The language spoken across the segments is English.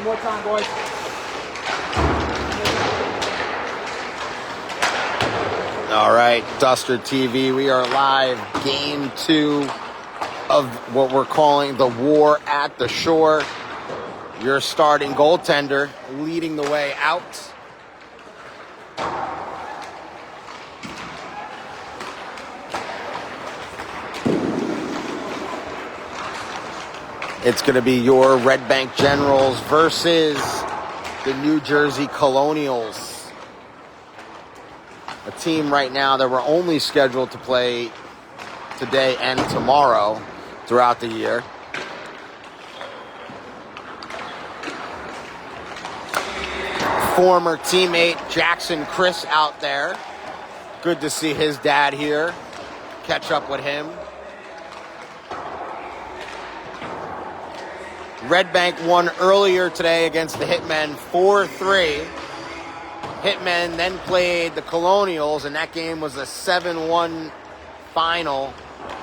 more time, boys. All right, Duster TV, we are live. Game 2 of what we're calling the War at the Shore. Your starting goaltender leading the way out. It's going to be your Red Bank Generals versus the New Jersey Colonials. A team right now that we're only scheduled to play today and tomorrow throughout the year. Former teammate Jackson Chris out there. Good to see his dad here. Catch up with him. Red Bank won earlier today against the Hitmen 4-3. Hitmen then played the Colonials, and that game was a 7-1 final.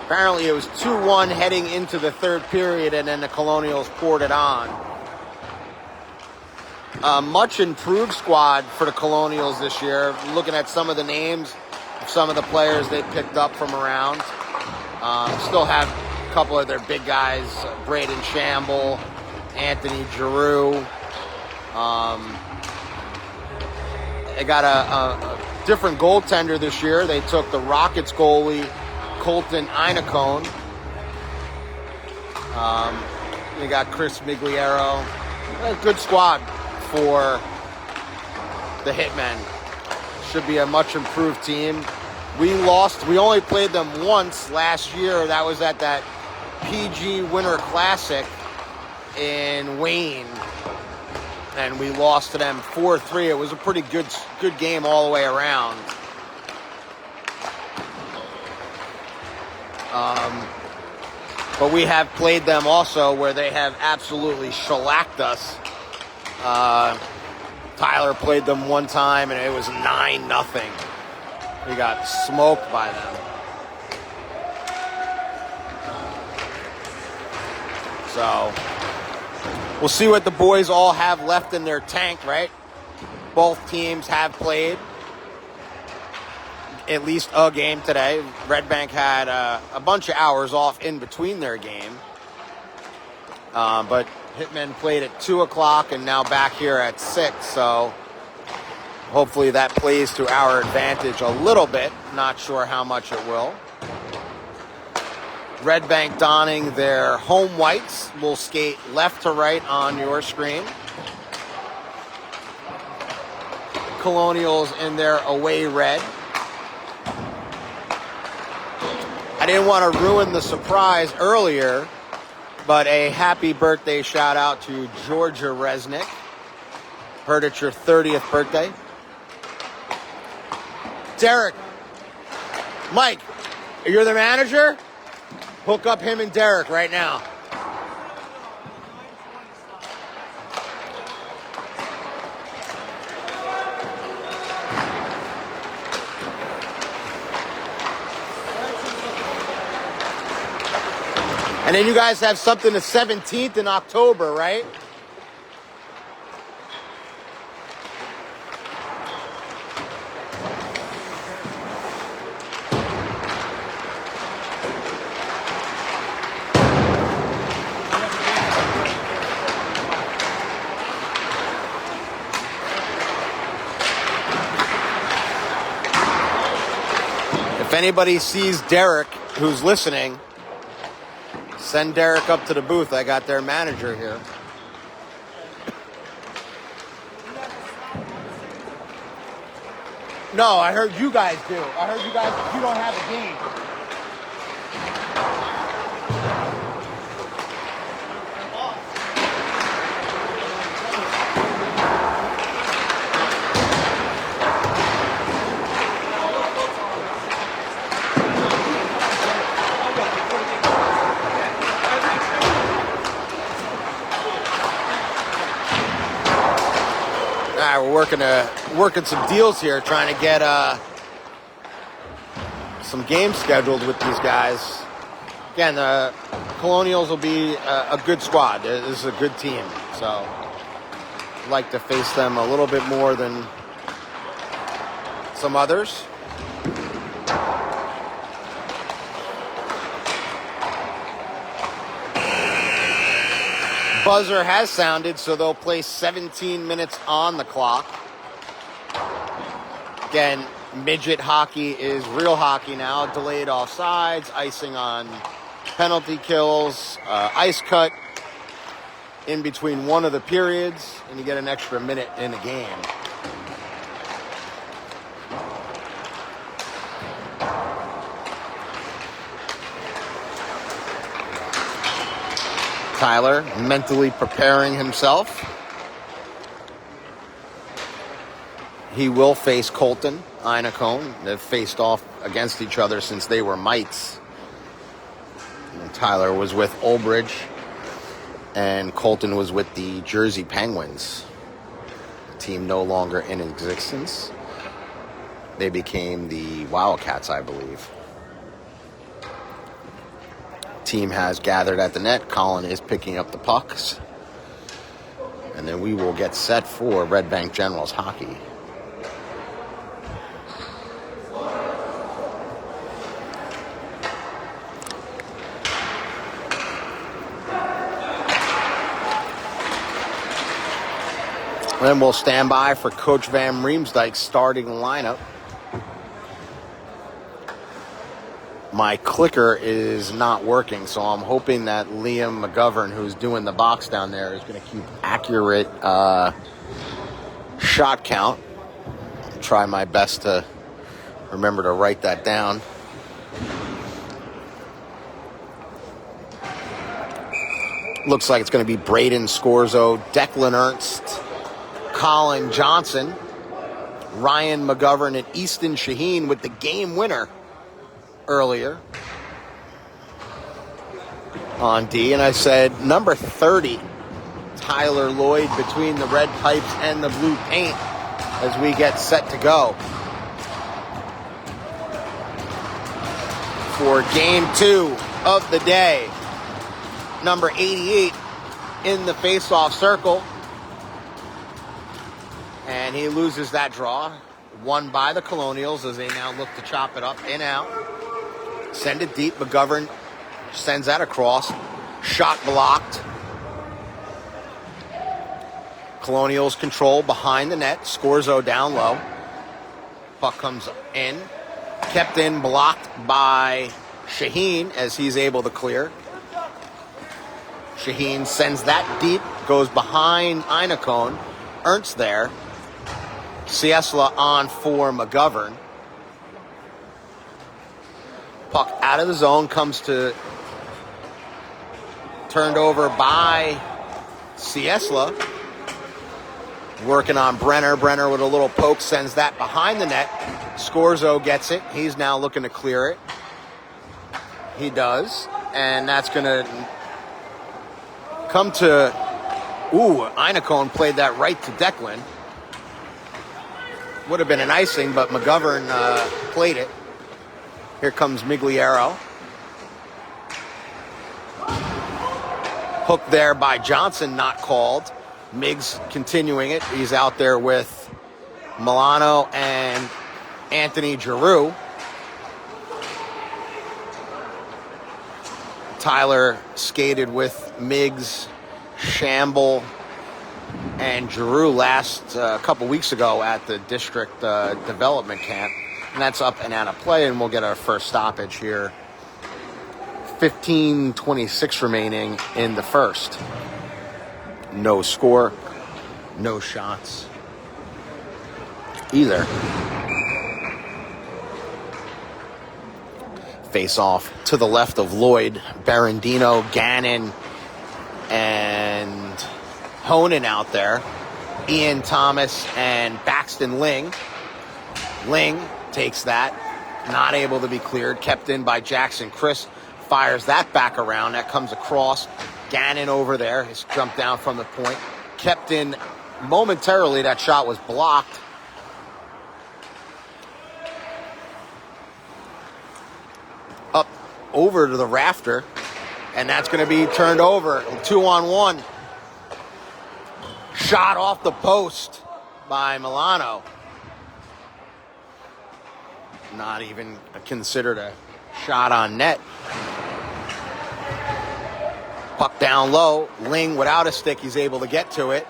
Apparently it was 2-1 heading into the third period, and then the Colonials poured it on. A much improved squad for the Colonials this year. Looking at some of the names of some of the players they picked up from around. Still have a couple of their big guys, Braden Shamble, Anthony Giroux. They got a different goaltender this year. They took the Rockets goalie, Colton Einacone. They got Chris Migliero. A good squad for the Hitmen. Should be a much improved team. We only played them once last year. That was at that PG Winter Classic in Wayne. And we lost to them 4-3. It was a pretty good game all the way around. But we have played them also where they have absolutely shellacked us. Tyler played them one time and it was 9-0. We got smoked by them. So we'll see what the boys all have left in their tank, right? Both teams have played at least a game today. Red Bank had a bunch of hours off in between their game. But Hitmen played at 2 o'clock and now back here at 6. So hopefully that plays to our advantage a little bit. Not sure how much it will. Red Bank donning their home whites will skate left to right on your screen. Colonials in their away red. I didn't want to ruin the surprise earlier, but a happy birthday shout out to Georgia Resnick. Heard it's your 30th birthday. Derek, Mike, you're the manager? Hook up him and Derek right now. And then you guys have something the 17th in October, right? If anybody sees Derek who's listening, send Derek up to the booth. I got their manager here. No, I heard you guys do. I heard you don't have a game. We're working some deals here, trying to get some games scheduled with these guys. Again, the Colonials will be a good squad. This is a good team. So like to face them a little bit more than some others. Buzzer has sounded, so they'll place 17 minutes on the clock. Again, midget hockey is real hockey now. Delayed offsides, icing on penalty kills, ice cut in between one of the periods, and you get an extra minute in a game. Tyler mentally preparing himself. He will face Colton Einacone. They've faced off against each other since they were mites. And Tyler was with Olbridge, and Colton was with the Jersey Penguins. Team no longer in existence. They became the Wildcats, I believe. Team has gathered at the net. Colin is picking up the pucks. And then we will get set for Red Bank Generals hockey. Then we'll stand by for Coach Van Riemsdyk's starting lineup. My clicker is not working, so I'm hoping that Liam McGovern, who's doing the box down there, is going to keep accurate shot count. I'll try my best to remember to write that down. Looks like it's going to be Braden Scorzo, Declan Ernst, Colin Johnson, Ryan McGovern, and Easton Shaheen with the game winner earlier on D. And I said number 30, Tyler Lloyd, between the red pipes and the blue paint as we get set to go for game 2 of the day. Number 88 in the face-off circle, and he loses that draw, won by the Colonials as they now look to chop it up and out. Send it deep. McGovern sends that across. Shot blocked. Colonials control behind the net. Scorzo down low. Puck comes in. Kept in, blocked by Shaheen as he's able to clear. Shaheen sends that deep. Goes behind Einacone. Ernst there. Ciesla on for McGovern. Puck out of the zone, comes to turned over by Ciesla. Working on Brenner. Brenner with a little poke sends that behind the net. Scorzo gets it. He's now looking to clear it. He does. And that's going to come to... Einacone played that right to Declan. Would have been an icing, but McGovern played it. Here comes Migliero. Hooked there by Johnson, not called. Miggs continuing it. He's out there with Milano and Anthony Giroux. Tyler skated with Miggs, Shamble, and Giroux last couple weeks ago at the district development camp. And that's up and out of play, and we'll get our first stoppage here. 15:26 remaining in the first. No score, no shots either. Face off to the left of Lloyd. Barandino, Gannon, and Honan out there. Ian Thomas and Baxton Ling. Ling takes that. Not able to be cleared. Kept in by Jackson. Chris fires that back around. That comes across. Gannon over there. He's jumped down from the point. Kept in momentarily. That shot was blocked. Up over to the rafter. And that's going to be turned over. 2-on-1. Shot off the post by Milano. Not even considered a shot on net. Puck down low. Ling without a stick, he's able to get to it.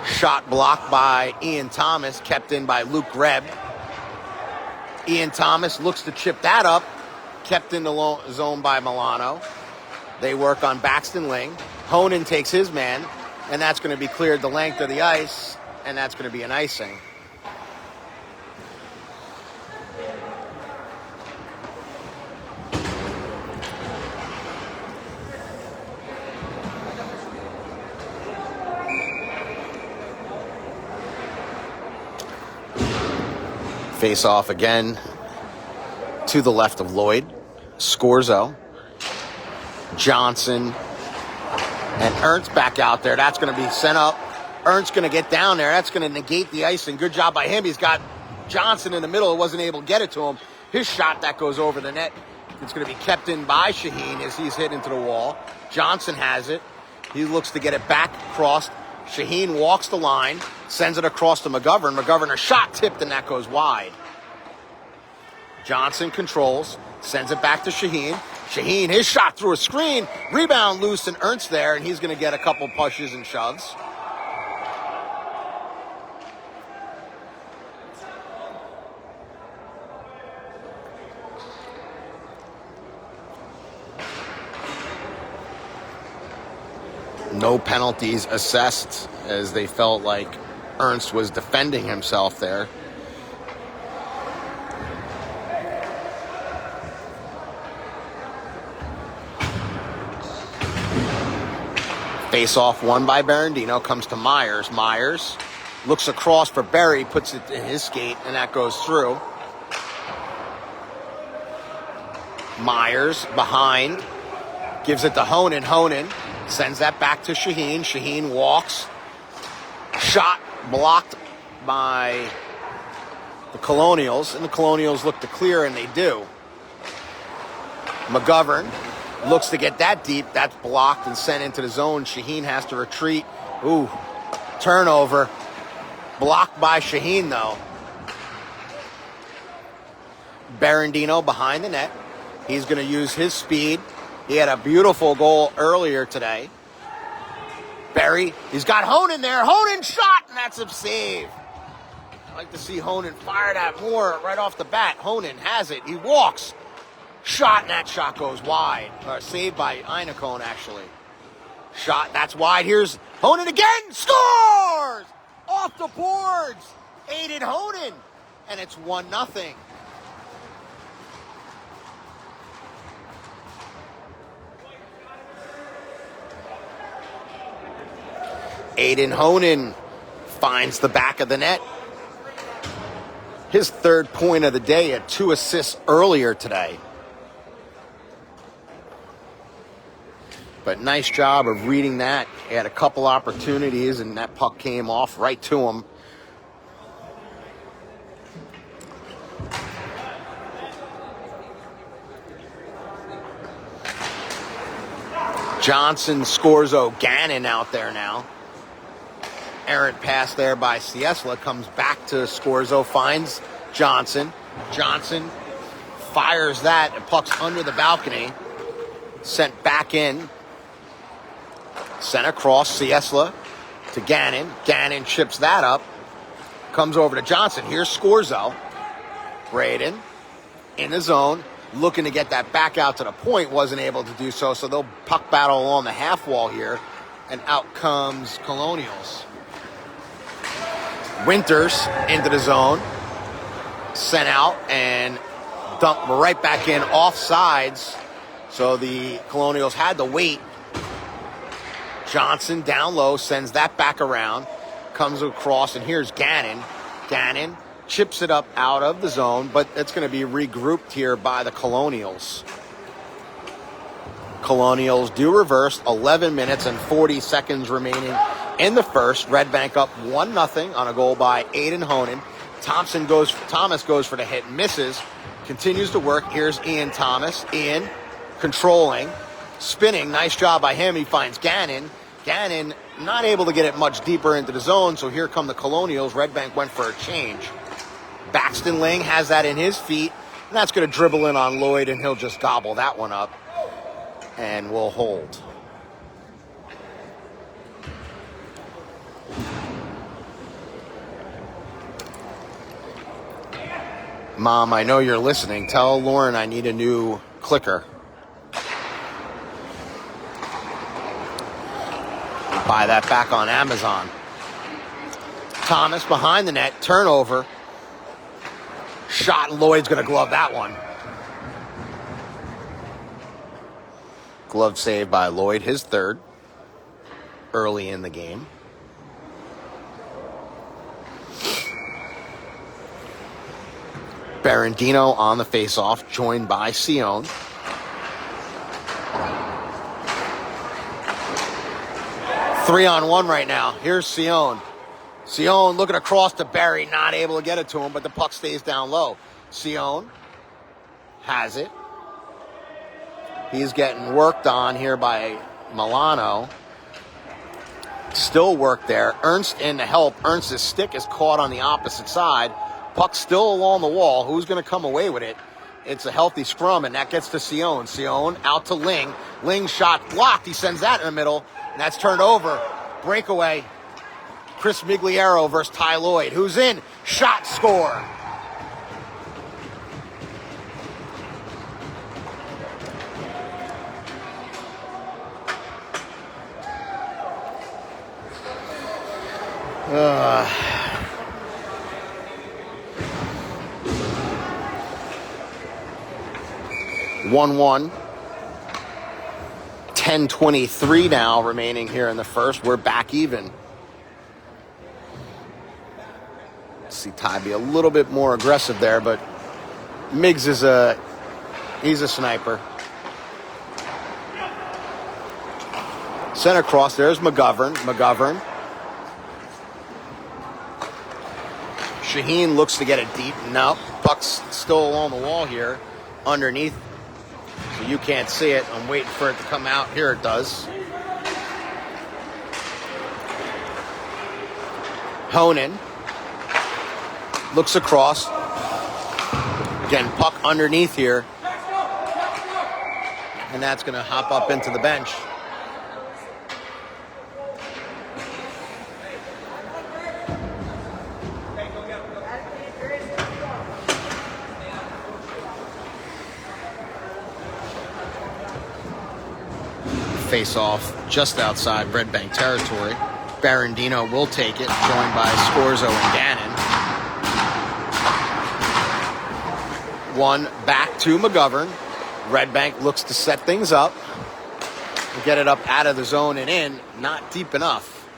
Shot blocked by Ian Thomas, kept in by Luke Reb. Ian Thomas looks to chip that up, kept in the zone by Milano. They work on Baxton Ling. Honan takes his man, and that's going to be cleared the length of the ice, and that's going to be an icing. Face off again to the left of Lloyd. Scorzo. Johnson. And Ernst back out there. That's going to be sent up. Ernst's going to get down there. That's going to negate the icing. Good job by him. He's got Johnson in the middle. He wasn't able to get it to him. His shot, that goes over the net. It's going to be kept in by Shaheen as he's hit into the wall. Johnson has it. He looks to get it back across. Shaheen walks the line, sends it across to McGovern. McGovern, a shot tipped, and that goes wide. Johnson controls, sends it back to Shaheen. Shaheen, his shot through a screen. Rebound loose, and Ernst there, and he's going to get a couple pushes and shoves. No penalties assessed as they felt like Ernst was defending himself there. Face off won by Berendino, comes to Myers. Myers looks across for Berry, puts it in his skate, and that goes through. Myers behind, gives it to Honan. Honan sends that back to Shaheen. Shaheen walks. Shot blocked by the Colonials, and the Colonials look to clear, and they do. McGovern looks to get that deep. That's blocked and sent into the zone. Shaheen has to retreat. Ooh, turnover. Blocked by Shaheen, though. Berendino behind the net. He's going to use his speed. He had a beautiful goal earlier today. Berry, he's got Honan there. Honan shot, and that's a save. I'd like to see Honan fire that more right off the bat. Honan has it. He walks. Shot, and that shot goes wide. Saved by Einacone, actually. Shot, that's wide. Here's Honan again. Scores! Off the boards. Aiden Honan. And it's 1-0. Aiden Honan finds the back of the net. His third point of the day, had 2 assists earlier today. But nice job of reading that. He had a couple opportunities, and that puck came off right to him. Johnson, Scorzo, Gannon out there now. Errant pass there by Ciesla, comes back to Scorzo, finds Johnson. Johnson fires that, and puck's under the balcony. Sent back in. Sent across, Ciesla to Gannon. Gannon chips that up. Comes over to Johnson. Here's Scorzo. Braden in the zone, looking to get that back out to the point. Wasn't able to do so, so they'll puck battle along the half wall here. And out comes Colonials. Winters into the zone, sent out and dumped right back in off sides. So the Colonials had to wait. Johnson down low, sends that back around, comes across, and here's Gannon. Gannon chips it up out of the zone, but it's going to be regrouped here by the Colonials. Colonials do reverse. 11 minutes and 40 seconds remaining in the first. Red Bank up 1-0 on a goal by Aiden Honan. Thomas goes for the hit, misses, continues to work. Here's Ian Thomas. Ian controlling, Spinning, nice job by him. He finds Gannon. Gannon not able to get it much deeper into the zone, so here come the Colonials. Red Bank went for a change. Baxton Ling has that in his feet, and that's going to dribble in on Lloyd, and he'll just gobble that one up, and we'll hold. Mom, I know you're listening. Tell Lauren I need a new clicker. Buy that back on Amazon. Thomas behind the net, turnover. Shot, Lloyd's going to glove that one. Glove save by Lloyd, his third, early in the game. Barandino on the faceoff, joined by Sion. Three-on-one right now. Here's Sion. Sion looking across to Barry, not able to get it to him, but the puck stays down low. Sion has it. He's getting worked on here by Milano. Still work there. Ernst in to help. Ernst's stick is caught on the opposite side. Puck still along the wall. Who's going to come away with it? It's a healthy scrum, and that gets to Sion. Sion out to Ling. Ling shot blocked. He sends that in the middle, and that's turned over. Breakaway. Chris Migliero versus Ty Lloyd. Who's in? Shot, score. One. 10:23 now remaining here in the first. We're back even. See Ty be a little bit more aggressive there, but Miggs is he's a sniper. Center cross, there's McGovern. Shaheen looks to get it deep. No, puck's still along the wall here, underneath. So you can't see it. I'm waiting for it to come out. Here it does. Honan looks across. Again, puck underneath here. And that's going to hop up into the bench. Face off just outside Red Bank territory. Barandino will take it, joined by Scorzo and Gannon. One back to McGovern. Red Bank looks to set things up. Get it up out of the zone and in. Not deep enough.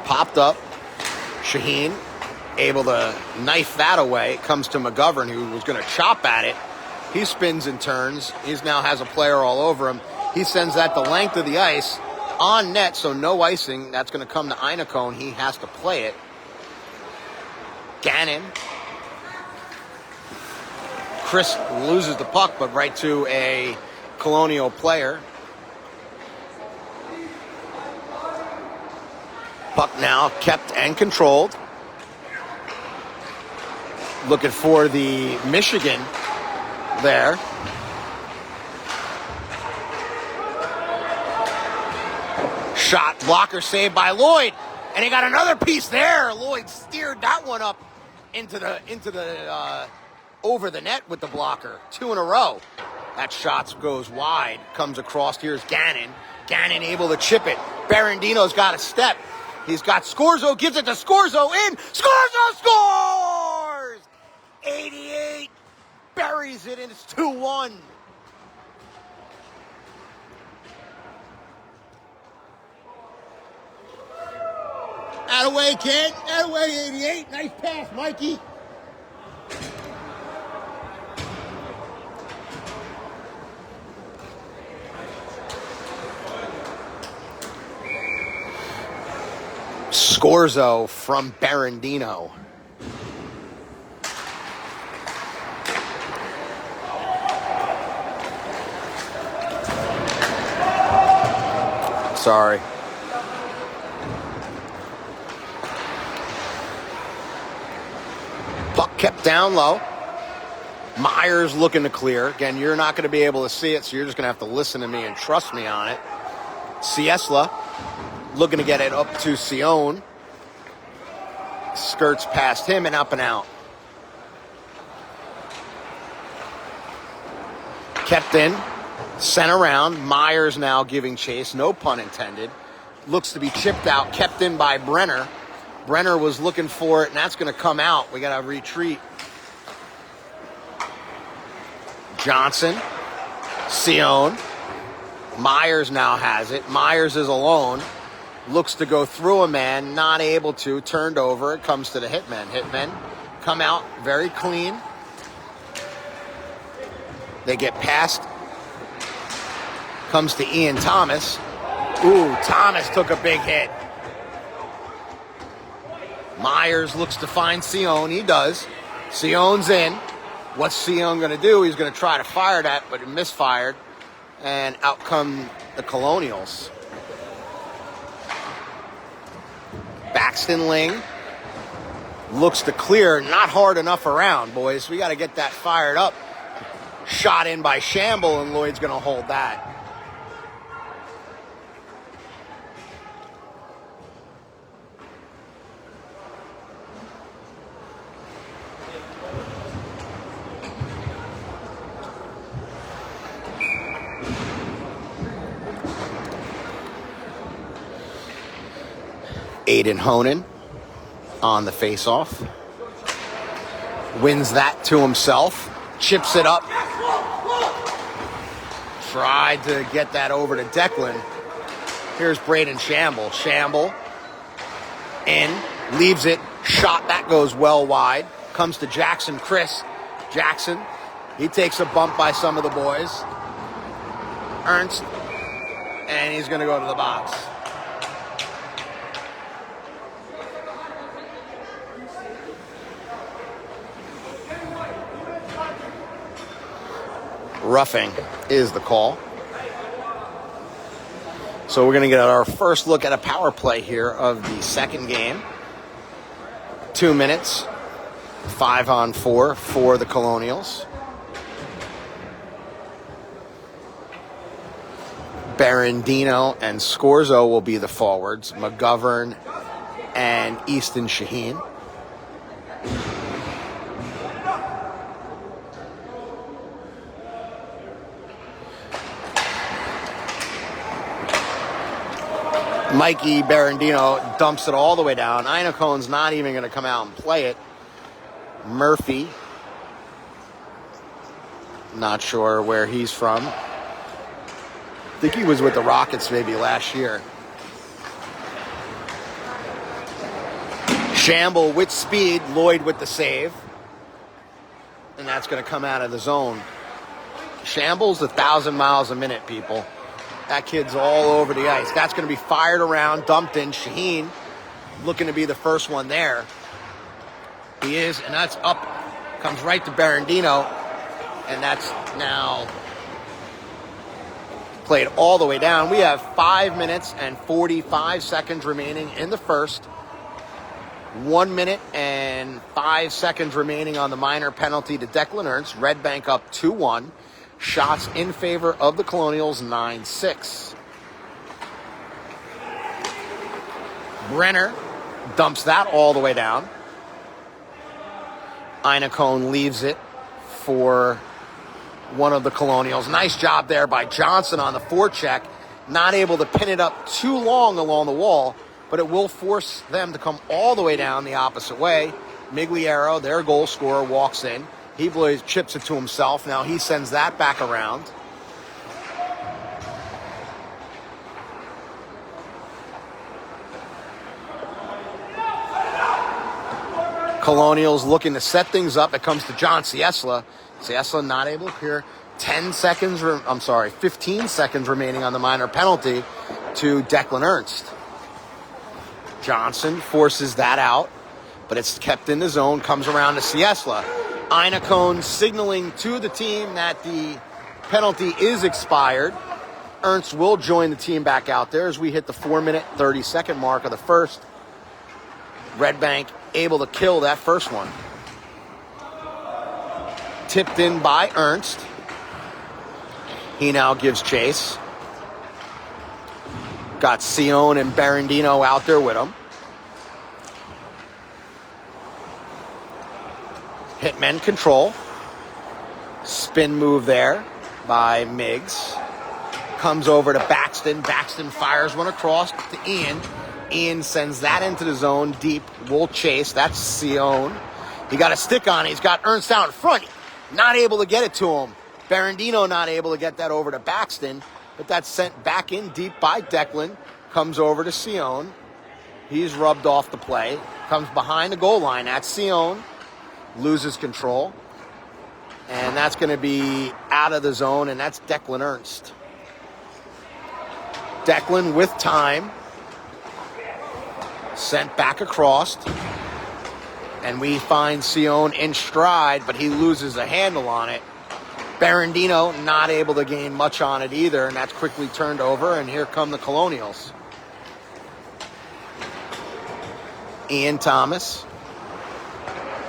Popped up. Shaheen able to knife that away. It comes to McGovern, who was going to chop at it. He spins and turns. He now has a player all over him. He sends that the length of the ice on net, so no icing. That's going to come to Einacone. He has to play it. Gannon. Chris loses the puck, but right to a Colonial player. Puck now kept and controlled. Looking for the Michigan there. Shot, blocker saved by Lloyd, and he got another piece there. Lloyd steered that one up into the over the net with the blocker. 2 in a row. That shot goes wide, comes across. Here's Gannon. Gannon able to chip it. Barandino's got a step. He's got Scorzo, gives it to Scorzo in. Scorzo scores! 88. Buries it, and it's 2-1. Attaway, kid. Attaway, 88. Nice pass, Mikey. Scorzo from Barandino. Sorry. Puck kept down low. Myers looking to clear. Again, you're not going to be able to see it, so you're just going to have to listen to me and trust me on it. Ciesla looking to get it up to Sion. Skirts past him and up and out. Kept in. Sent around. Myers now giving chase. No pun intended. Looks to be chipped out. Kept in by Brenner. Brenner was looking for it, and that's going to come out. We got to retreat. Johnson. Sion. Myers now has it. Myers is alone. Looks to go through a man. Not able to. Turned over. It comes to the Hitmen. Hitmen come out very clean. They get past. Comes to Ian Thomas. Ooh, Thomas took a big hit. Myers looks to find Sion. He does. Sion's in. What's Sion going to do? He's going to try to fire that, but it misfired. And out come the Colonials. Baxton Ling looks to clear. Not hard enough around, boys. We got to get that fired up. Shot in by Shamble, and Lloyd's going to hold that. Aiden Honan on the face-off. Wins that to himself. Chips it up. Tried to get that over to Declan. Here's Braden Shamble. Shamble in. Leaves it. Shot. That goes well wide. Comes to Jackson Chris. Jackson. He takes a bump by some of the boys. Ernst. And he's going to go to the box. Roughing is the call. So we're going to get our first look at a power play here of the second game. 2 minutes, 5-on-4 for the Colonials. Barandino and Scorzo will be the forwards. McGovern and Easton Shaheen. Mikey Barandino dumps it all the way down. Inacone's not even going to come out and play it. Murphy. Not sure where he's from. I think he was with the Rockets maybe last year. Shamble with speed. Lloyd with the save. And that's going to come out of the zone. Shamble's 1,000 miles a minute, people. That kid's all over the ice. That's going to be fired around, dumped in. Shaheen looking to be the first one there. He is, and that's up. Comes right to Barandino, and that's now played all the way down. We have 5 minutes and 45 seconds remaining in the first. 1 minute and 5 seconds remaining on the minor penalty to Declan Ernst. Red Bank up 2-1. Shots in favor of the Colonials, 9-6. Brenner dumps that all the way down. Inacone leaves it for one of the Colonials. Nice job there by Johnson on the forecheck. Not able to pin it up too long along the wall, but it will force them to come all the way down the opposite way. Migliero, their goal scorer, walks in. He chips it to himself. Now he sends that back around. Colonials looking to set things up. It comes to John Ciesla. Ciesla not able to clear. 15 seconds remaining on the minor penalty to Declan Ernst. Johnson forces that out, but it's kept in the zone. Comes around to Ciesla. Inacone signaling to the team that the penalty is expired. Ernst will join the team back out there as we hit the 4-minute, 30-second mark of the first. Red Bank able to kill that first one. Tipped in by Ernst. He now gives chase. Got Sion and Berendino out there with him. Hitmen control. Spin move there by Miggs. Comes over to Baxton. Baxton fires one across to Ian. Ian sends that into the zone deep. We'll chase. That's Sion. He got a stick on it. He's got Ernst out in front. Not able to get it to him. Berendino not able to get that over to Baxton. But that's sent back in deep by Declan. Comes over to Sion. He's rubbed off the play. Comes behind the goal line. That's Sion. Loses control. And that's going to be out of the zone. And that's Declan Ernst. Declan with time. Sent back across. And we find Sion in stride, but he loses a handle on it. Berendino not able to gain much on it either, and that's quickly turned over, and here come the Colonials. Ian Thomas.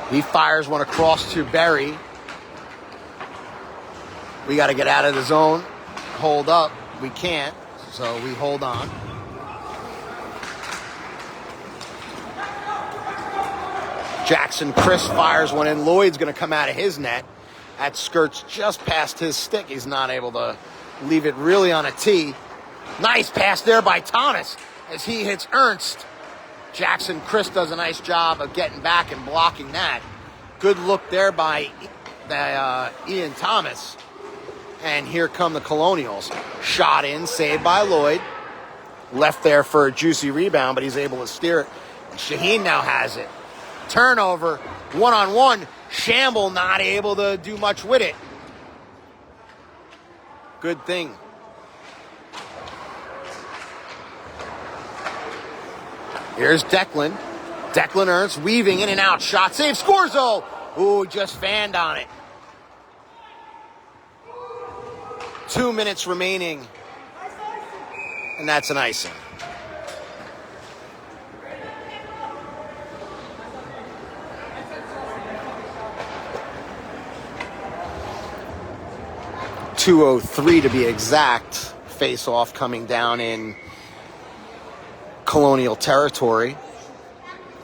He fires one across to Berry. We got to get out of the zone. Hold up. We can't, so we hold on. Jackson Chris fires one in. Lloyd's going to come out of his net. That skirts just past his stick. He's not able to leave it really on a tee. Nice pass there by Thomas as he hits Ernst. Jackson Chris does a nice job of getting back and blocking that. Good look there by Ian Thomas. And here come the Colonials. Shot in, saved by Lloyd. Left there for a juicy rebound, but he's able to steer it. And Shaheen now has it. Turnover, one-on-one. Shamble not able to do much with it. Good thing. Here's Declan. Declan Ernst weaving in and out. Shot save. Scores though. Ooh, just fanned on it. 2 minutes remaining. And that's an icing. .203 to be exact. Face-off coming down in Colonial territory.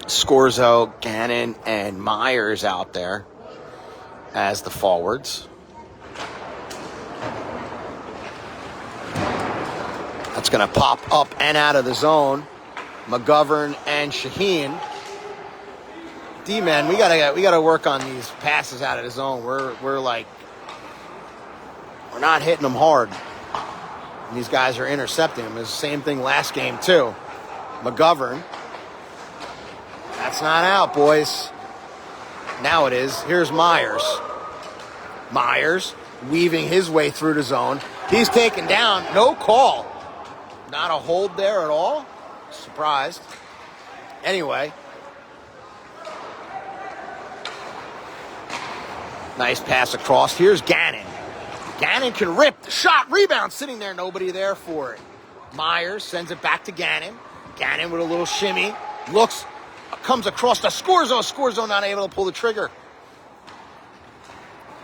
Scorzo, Gannon, and Myers out there as the forwards. That's going to pop up and out of the zone. McGovern and Shaheen. D-man, we gotta work on these passes out of the zone. We're not hitting them hard. And these guys are intercepting them. It's the same thing last game too. McGovern. That's not out, boys. Now it is. Here's Myers. Myers weaving his way through the zone. He's taken down. No call. Not a hold there at all. Surprised. Anyway. Nice pass across. Here's Gannon. Gannon can rip. The shot, rebound, sitting there. Nobody there for it. Myers sends it back to Gannon. Gannon with a little shimmy. Looks, comes across the score zone. Score zone not able to pull the trigger.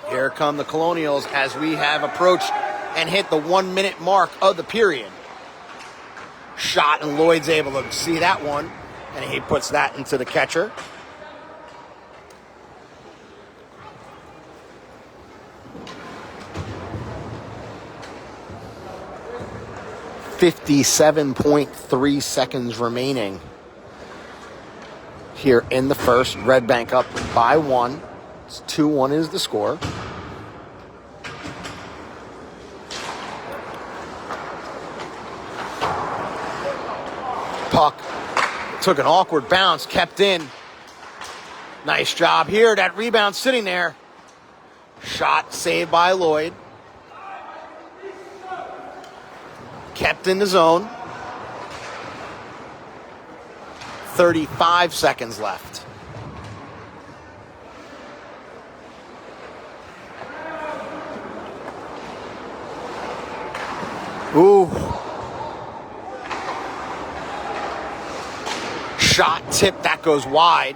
Here come the Colonials as we have approached and hit the 1 minute mark of the period. Shot, and Lloyd's able to see that one. And he puts that into the catcher. .3 seconds remaining here in the first. Red Bank up by 1. It's 2-1 is the score. Puck took an awkward bounce, kept in. Nice job here. That rebound sitting there. Shot saved by Lloyd. Kept in the zone. 35 seconds left. Ooh. Shot tip, that goes wide.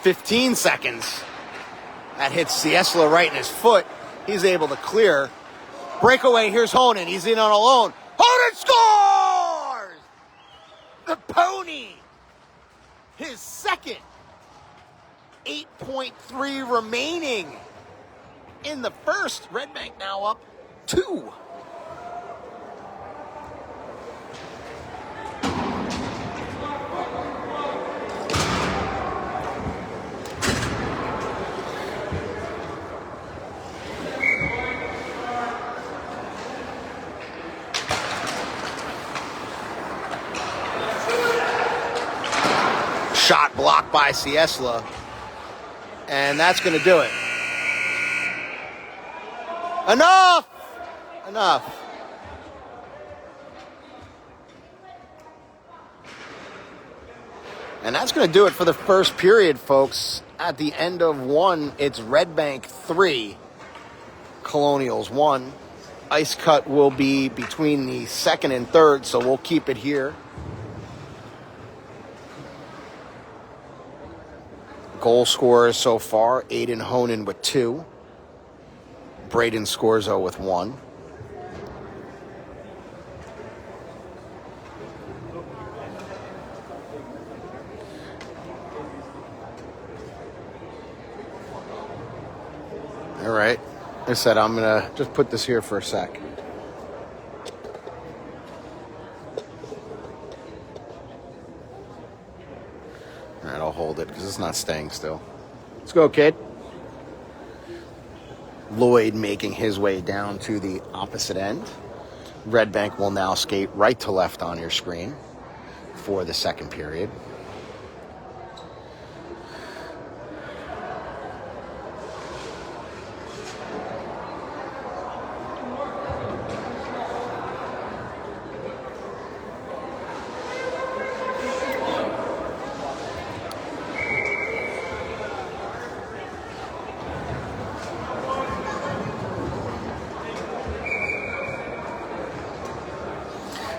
15 seconds. That hits Ciesla right in his foot. He's able to clear. Breakaway, here's Honan. He's in on alone. Honan scores! The Pony. His second. 8.3 remaining in the first. Red Bank now up 2. Shot blocked by Ciesla. And that's going to do it. Enough! Enough. And that's going to do it for the first period, folks. At the end of 1, it's Red Bank 3, Colonials 1. Ice cut will be between the second and third, so we'll keep it here. Goal scorers so far, Aiden Honan with 2. Braden Scorzo with 1. All right. Like I said, I'm going to just put this here for a sec. All right, I'll hold it because it's not staying still. Let's go, kid. Lloyd making his way down to the opposite end. Red Bank will now skate right to left on your screen for the second period.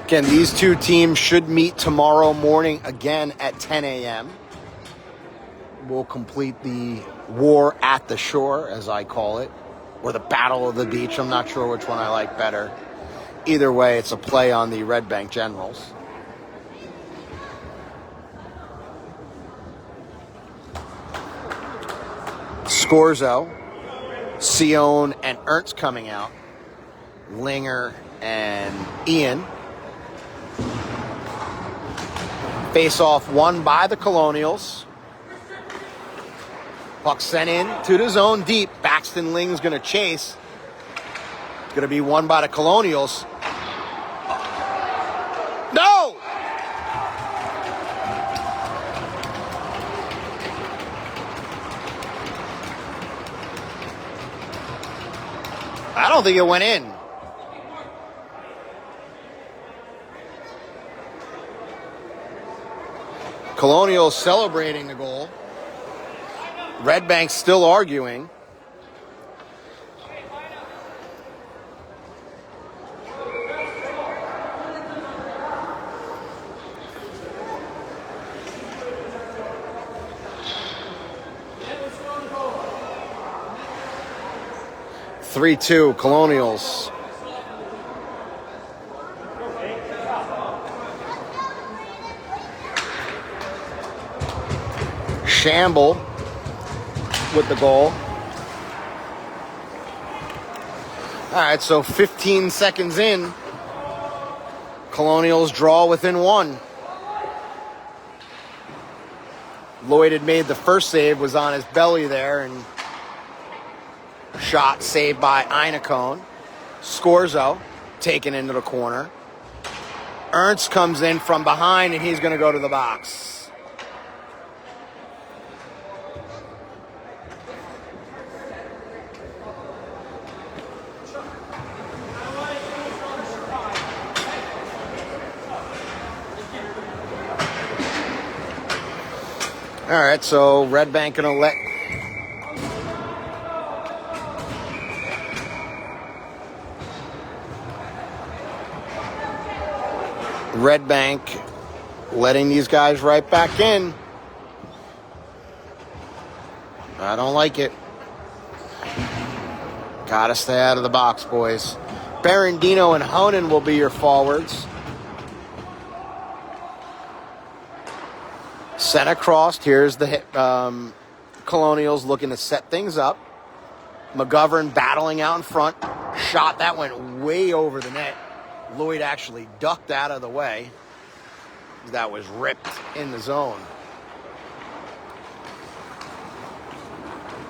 Again, these two teams should meet tomorrow morning again at 10 a.m. We'll complete the war at the shore, as I call it, or the battle of the beach. I'm not sure which one I like better. Either way, it's a play on the Red Bank Generals. Scorzo, Sion, and Ernst coming out. Linger and Ian. Face-off won by the Colonials. Puck sent in to the zone deep. Baxton Ling's going to chase. It's going to be won by the Colonials. No! I don't think it went in. Colonials celebrating the goal. Red Bank still arguing. (3-2) Colonials. Shamble with the goal. All right, so 15 seconds in. Colonials draw within 1. Lloyd had made the first save, was on his belly there, and shot saved by Einacone. Scorzo taken into the corner. Ernst comes in from behind, and he's going to go to the box. All right, so Red Bank going to let... Red Bank letting these guys right back in. I don't like it. Gotta stay out of the box, boys. Berendino and Honan will be your forwards. Sent across. Here's the Colonials looking to set things up. McGovern battling out in front. Shot that went way over the net. Lloyd actually ducked out of the way. That was ripped in the zone.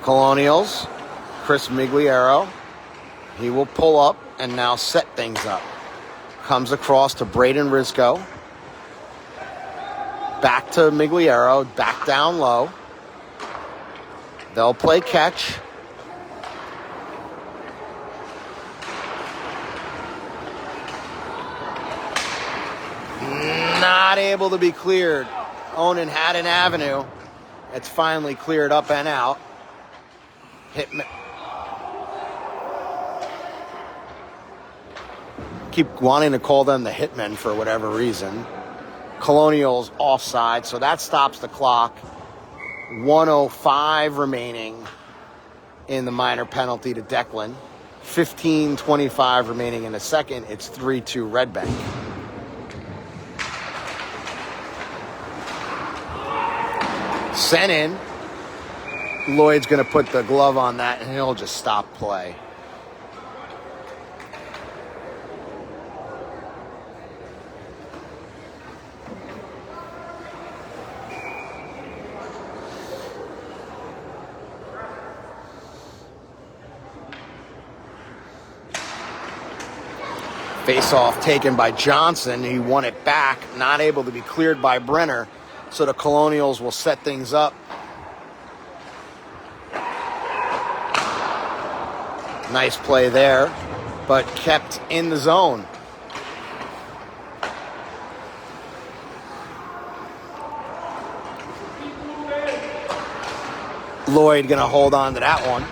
Colonials. Chris Migliero. He will pull up and now set things up. Comes across to Braden Rizko. Back to Migliero. Back down low. They'll play catch. Not able to be cleared. Onan had an avenue. It's finally cleared up and out. Keep wanting to call them the Hitmen for whatever reason. Colonials offside, so that stops the clock. 1:05 remaining in the minor penalty to Declan. 15:25 remaining in the second. It's 3-2 Red Bank. Sent in. Lloyd's going to put the glove on that, and he'll just stop play. Face-off taken by Johnson. He won it back, not able to be cleared by Brenner. So the Colonials will set things up. Nice play there, but kept in the zone. Lloyd going to hold on to that one.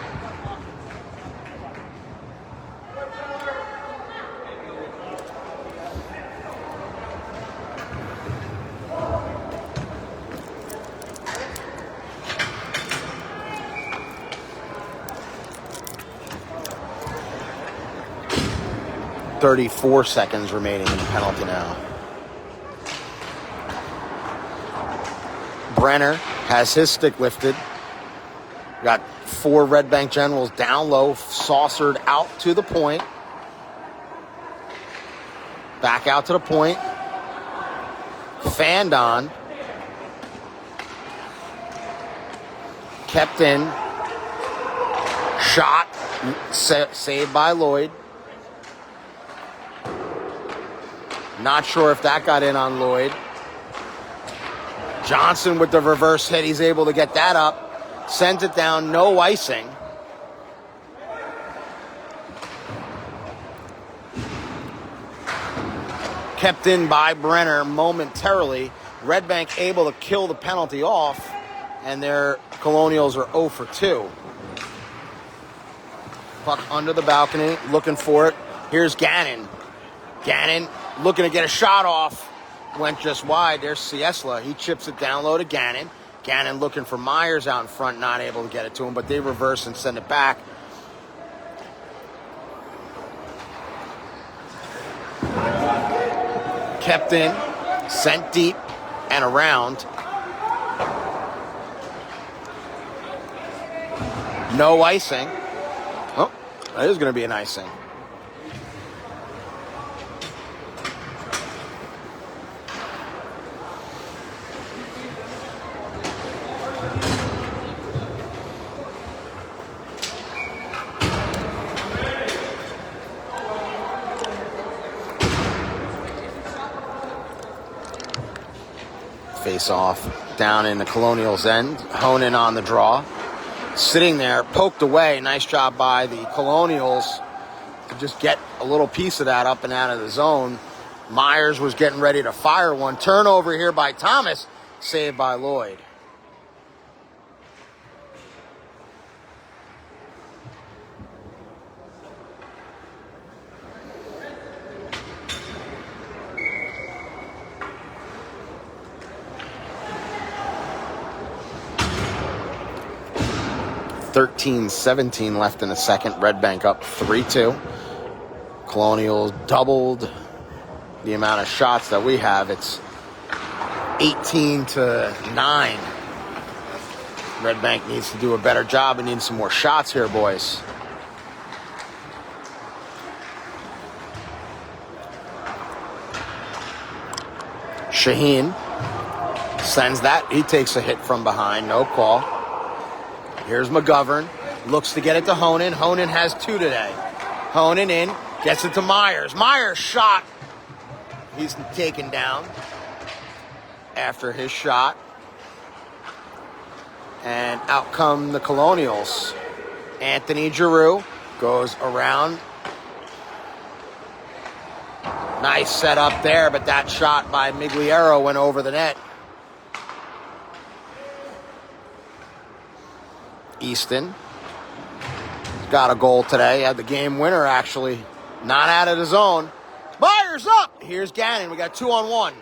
.34 seconds remaining in the penalty now. Brenner has his stick lifted. Got 4 Red Bank Generals down low, saucered out to the point. Back out to the point. Fanned on. Kept in. Shot. Saved by Lloyd. Not sure if that got in on Lloyd. Johnson with the reverse hit. He's able to get that up. Sends it down. No icing. Kept in by Brenner momentarily. Red Bank able to kill the penalty off. And their Colonials are 0 for 2. Puck under the balcony. Looking for it. Here's Gannon. Gannon looking to get a shot off. Went just wide. There's Ciesla. He chips it down low to Gannon. Gannon looking for Myers out in front. Not able to get it to him, but they reverse and send it back. Kept in. Sent deep and around. No icing. Oh, that is going to be an icing. Face off down in the Colonials' end. Honan on the draw. Sitting there, poked away. Nice job by the Colonials to just get a little piece of that up and out of the zone. Myers was getting ready to fire one. Turnover here by Thomas. Saved by Lloyd. 13-17 left in the second. Red Bank up 3-2. Colonials doubled the amount of shots that we have. It's 18-9. Red Bank needs to do a better job and needs some more shots here, boys. Shaheen sends that. He takes a hit from behind. No call. Here's McGovern. Looks to get it to Honan. Honan has 2 today. Honan in. Gets it to Myers. Myers shot. He's taken down after his shot. And out come the Colonials. Anthony Giroux goes around. Nice setup there, but that shot by Migliero went over the net. Easton got a goal today. Had the game winner, actually. Not out of the zone. Myers up! Here's Gannon. We got 2-on-1.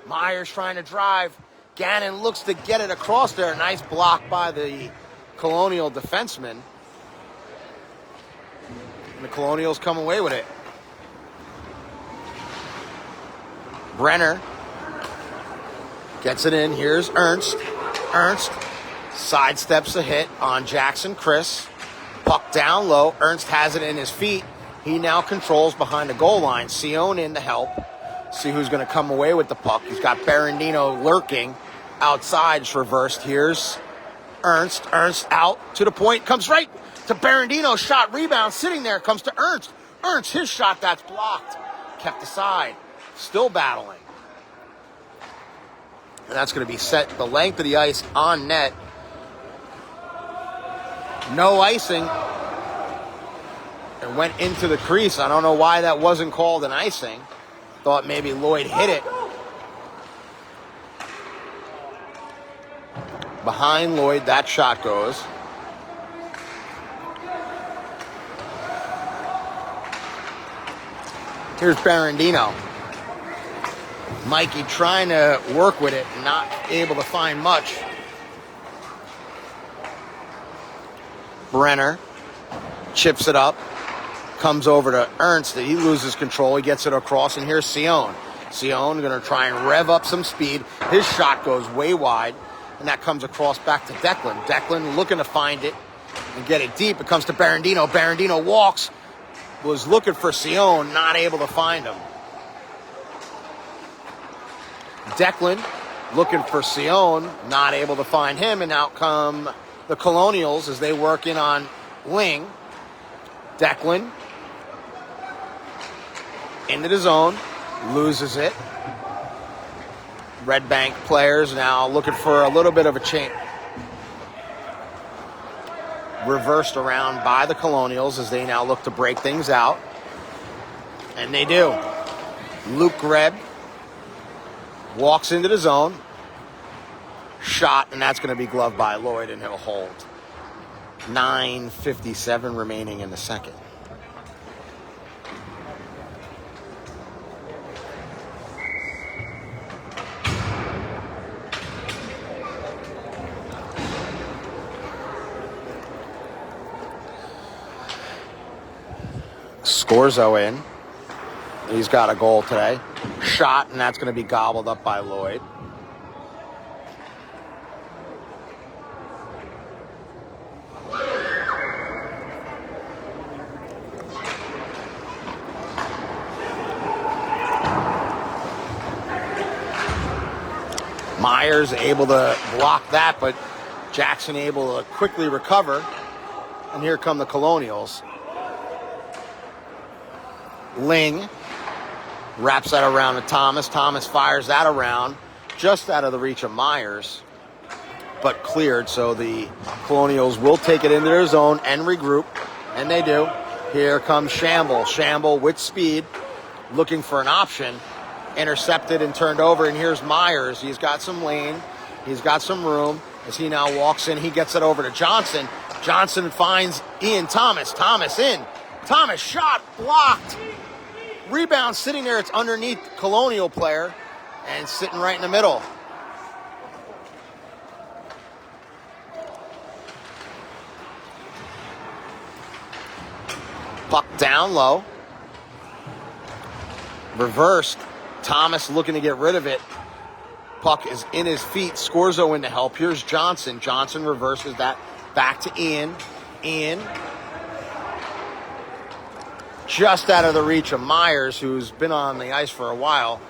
Myers trying to drive. Gannon looks to get it across there. Nice block by the Colonial defenseman. And the Colonials come away with it. Brenner gets it in. Here's Ernst. Ernst sidesteps a hit on Jackson Chris. Puck down low. Ernst has it in his feet. He now controls behind the goal line. Sion in to help. See who's going to come away with the puck. He's got Berendino lurking outside. It's reversed. Here's Ernst. Ernst out to the point. Comes right to Berendino. Shot, rebound. Sitting there. Comes to Ernst. Ernst, his shot, that's blocked. Kept aside. Still battling. And that's going to be set the length of the ice on net. No icing. It went into the crease. I don't know why that wasn't called an icing. Thought maybe Lloyd hit it. Behind Lloyd, that shot goes. Here's Berendino. Mikey trying to work with it, not able to find much. Brenner chips it up, comes over to Ernst. He loses control. He gets it across, and here's Sion. Sion going to try and rev up some speed. His shot goes way wide, and that comes across back to Declan. Declan looking to find it and get it deep. It comes to Berendino. Berendino walks, was looking for Sion, not able to find him. Declan looking for Sion, not able to find him, and out come the Colonials as they work in on Ling. Declan into the zone, loses it. Red Bank players now looking for a little bit of a change. Reversed around by the Colonials as they now look to break things out. And they do. Luke Greb walks into the zone. Shot, and that's going to be gloved by Lloyd, and he'll hold. 9:57 remaining in the second. Scorzo in. He's got a goal today. Shot, and that's going to be gobbled up by Lloyd. Myers able to block that, but Jackson able to quickly recover. And here come the Colonials. Ling wraps that around to Thomas. Thomas fires that around just out of the reach of Myers, but cleared. So the Colonials will take it into their zone and regroup, and they do. Here comes Shamble. Shamble with speed, looking for an option. Intercepted and turned over, and here's Myers. He's got some lane. He's got some room. As he now walks in, he gets it over to Johnson. Johnson finds Ian Thomas. Thomas in. Thomas shot, blocked. Rebound sitting there. It's underneath Colonial player and sitting right in the middle. Puck down low. Reversed. Thomas looking to get rid of it. Puck is in his feet. Scorzo in to help. Here's Johnson. Johnson reverses that back to Ian. Ian. Just out of the reach of Myers, who's been on the ice for a while.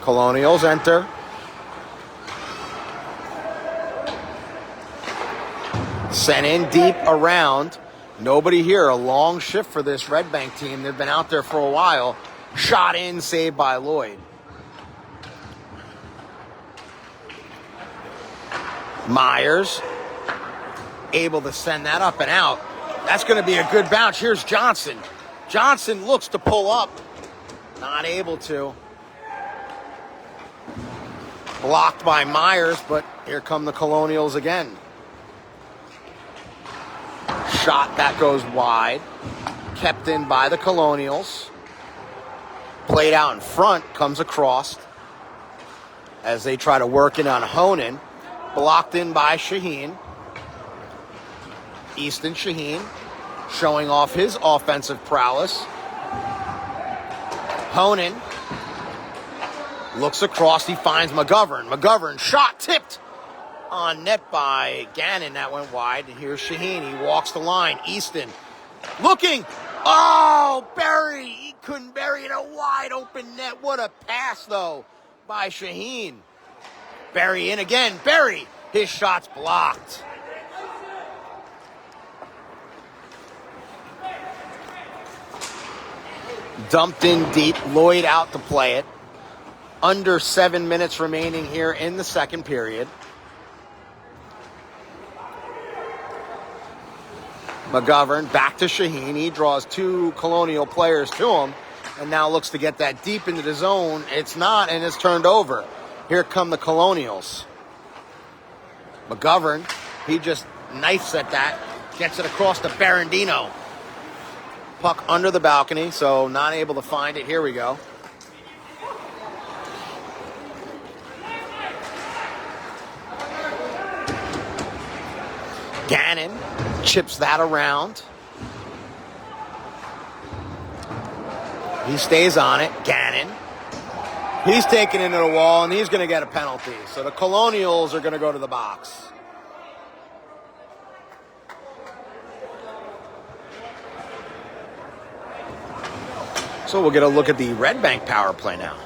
Colonials enter. Sent in deep around. Nobody here. A long shift for this Red Bank team. They've been out there for a while. Shot in, saved by Lloyd. Myers able to send that up and out. That's going to be a good bounce. Here's Johnson. Johnson looks to pull up. Not able to. Blocked by Myers, but here come the Colonials again. Shot that goes wide. Kept in by the Colonials. Played out in front, comes across as they try to work it on Honan. Blocked in by Shaheen. Easton Shaheen showing off his offensive prowess. Honan looks across, he finds McGovern. McGovern shot tipped on net by Gannon. That went wide. And here's Shaheen. He walks the line. Easton looking. Oh, Berry. He couldn't bury it. A wide open net. What a pass, though, by Shaheen. Berry in again. Berry. His shot's blocked. Dumped in deep. Lloyd out to play it. Under 7 minutes remaining here in the second period. McGovern back to Shaheen. He draws two Colonial players to him and now looks to get that deep into the zone. It's not, and it's turned over. Here come the Colonials. McGovern, he just knifes at that, gets it across to Barandino. Puck under the balcony, so not able to find it. Here we go. Gannon chips that around. He stays on it. Gannon. He's taken into the wall, and he's going to get a penalty. So the Colonials are going to go to the box. So we'll get a look at the Red Bank power play now.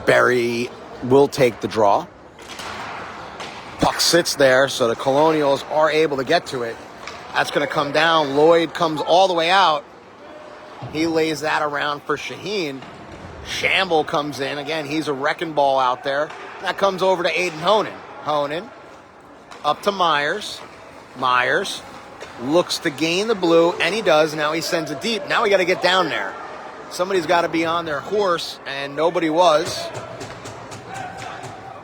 Berry will take the draw. Puck sits there, so the Colonials are able to get to it. That's going to come down. Lloyd comes all the way out. He lays that around for Shaheen. Shamble comes in. Again, he's a wrecking ball out there. That comes over to Aiden Honan. Honan up to Myers. Myers looks to gain the blue, and he does. Now he sends it deep. Now we got to get down there. Somebody's got to be on their horse, and nobody was.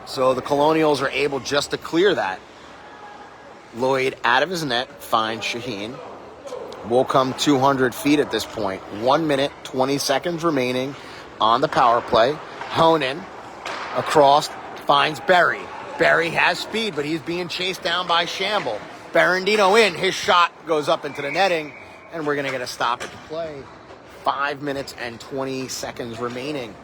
So the Colonials are able just to clear that. Lloyd out of his net finds Shaheen. Will come 200 feet at this point. 1 minute, 20 seconds remaining on the power play. Honan across finds Berry. Berry has speed, but he's being chased down by Shamble. Barandino in. His shot goes up into the netting, and we're going to get a stoppage play. 5 minutes and 20 seconds remaining.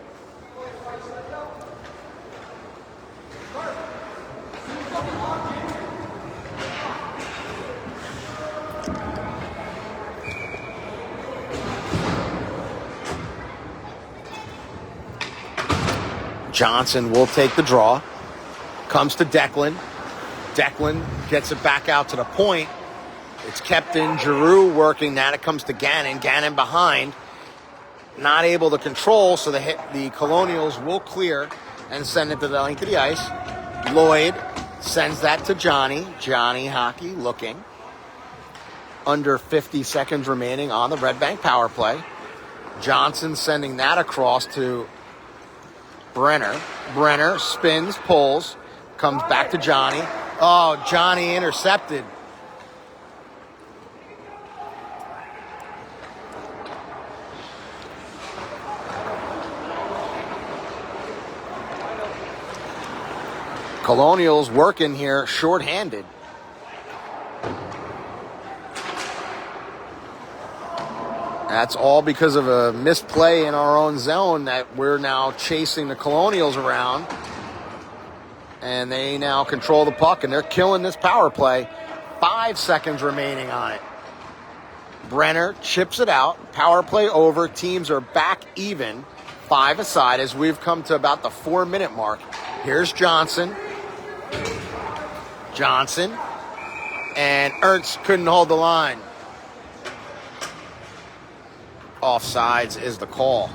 Johnson will take the draw. Comes to Declan. Declan gets it back out to the point. It's kept in. Giroux working that. It comes to Gannon. Gannon behind. Not able to control, so the Colonials will clear and send it to the length of the ice. Lloyd sends that to Johnny. Johnny Hockey looking. Under 50 seconds remaining on the Red Bank power play. Johnson sending that across to Brenner. Brenner spins, pulls. Comes back to Johnny. Oh, Johnny intercepted. Colonials working here shorthanded. That's all because of a misplay in our own zone that we're now chasing the Colonials around. And they now control the puck, and they're killing this power play. 5 seconds remaining on it. Brenner chips it out. Power play over. Teams are back even. 5 aside as we've come to about the 4-minute mark. Here's Johnson. And Ernst couldn't hold the line. Offsides is the call.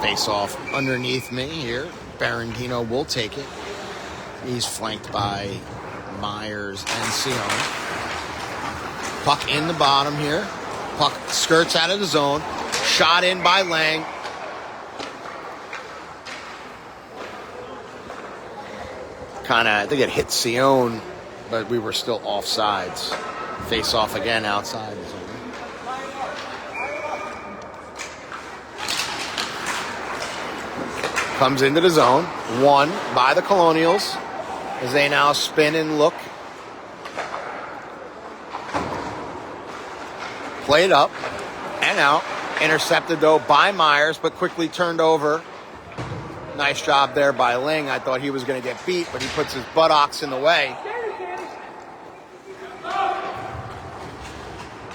Face off underneath me here. Barandino will take it. He's flanked by Myers and Sion. Puck in the bottom here. Puck skirts out of the zone. Shot in by Lang. I think it hit Sion, but we were still offsides. Face off again outside. Comes into the zone. Won by the Colonials as they now spin and look. Played up and out. Intercepted, though, by Myers, but quickly turned over. Nice job there by Ling. I thought he was going to get beat, but he puts his buttocks in the way.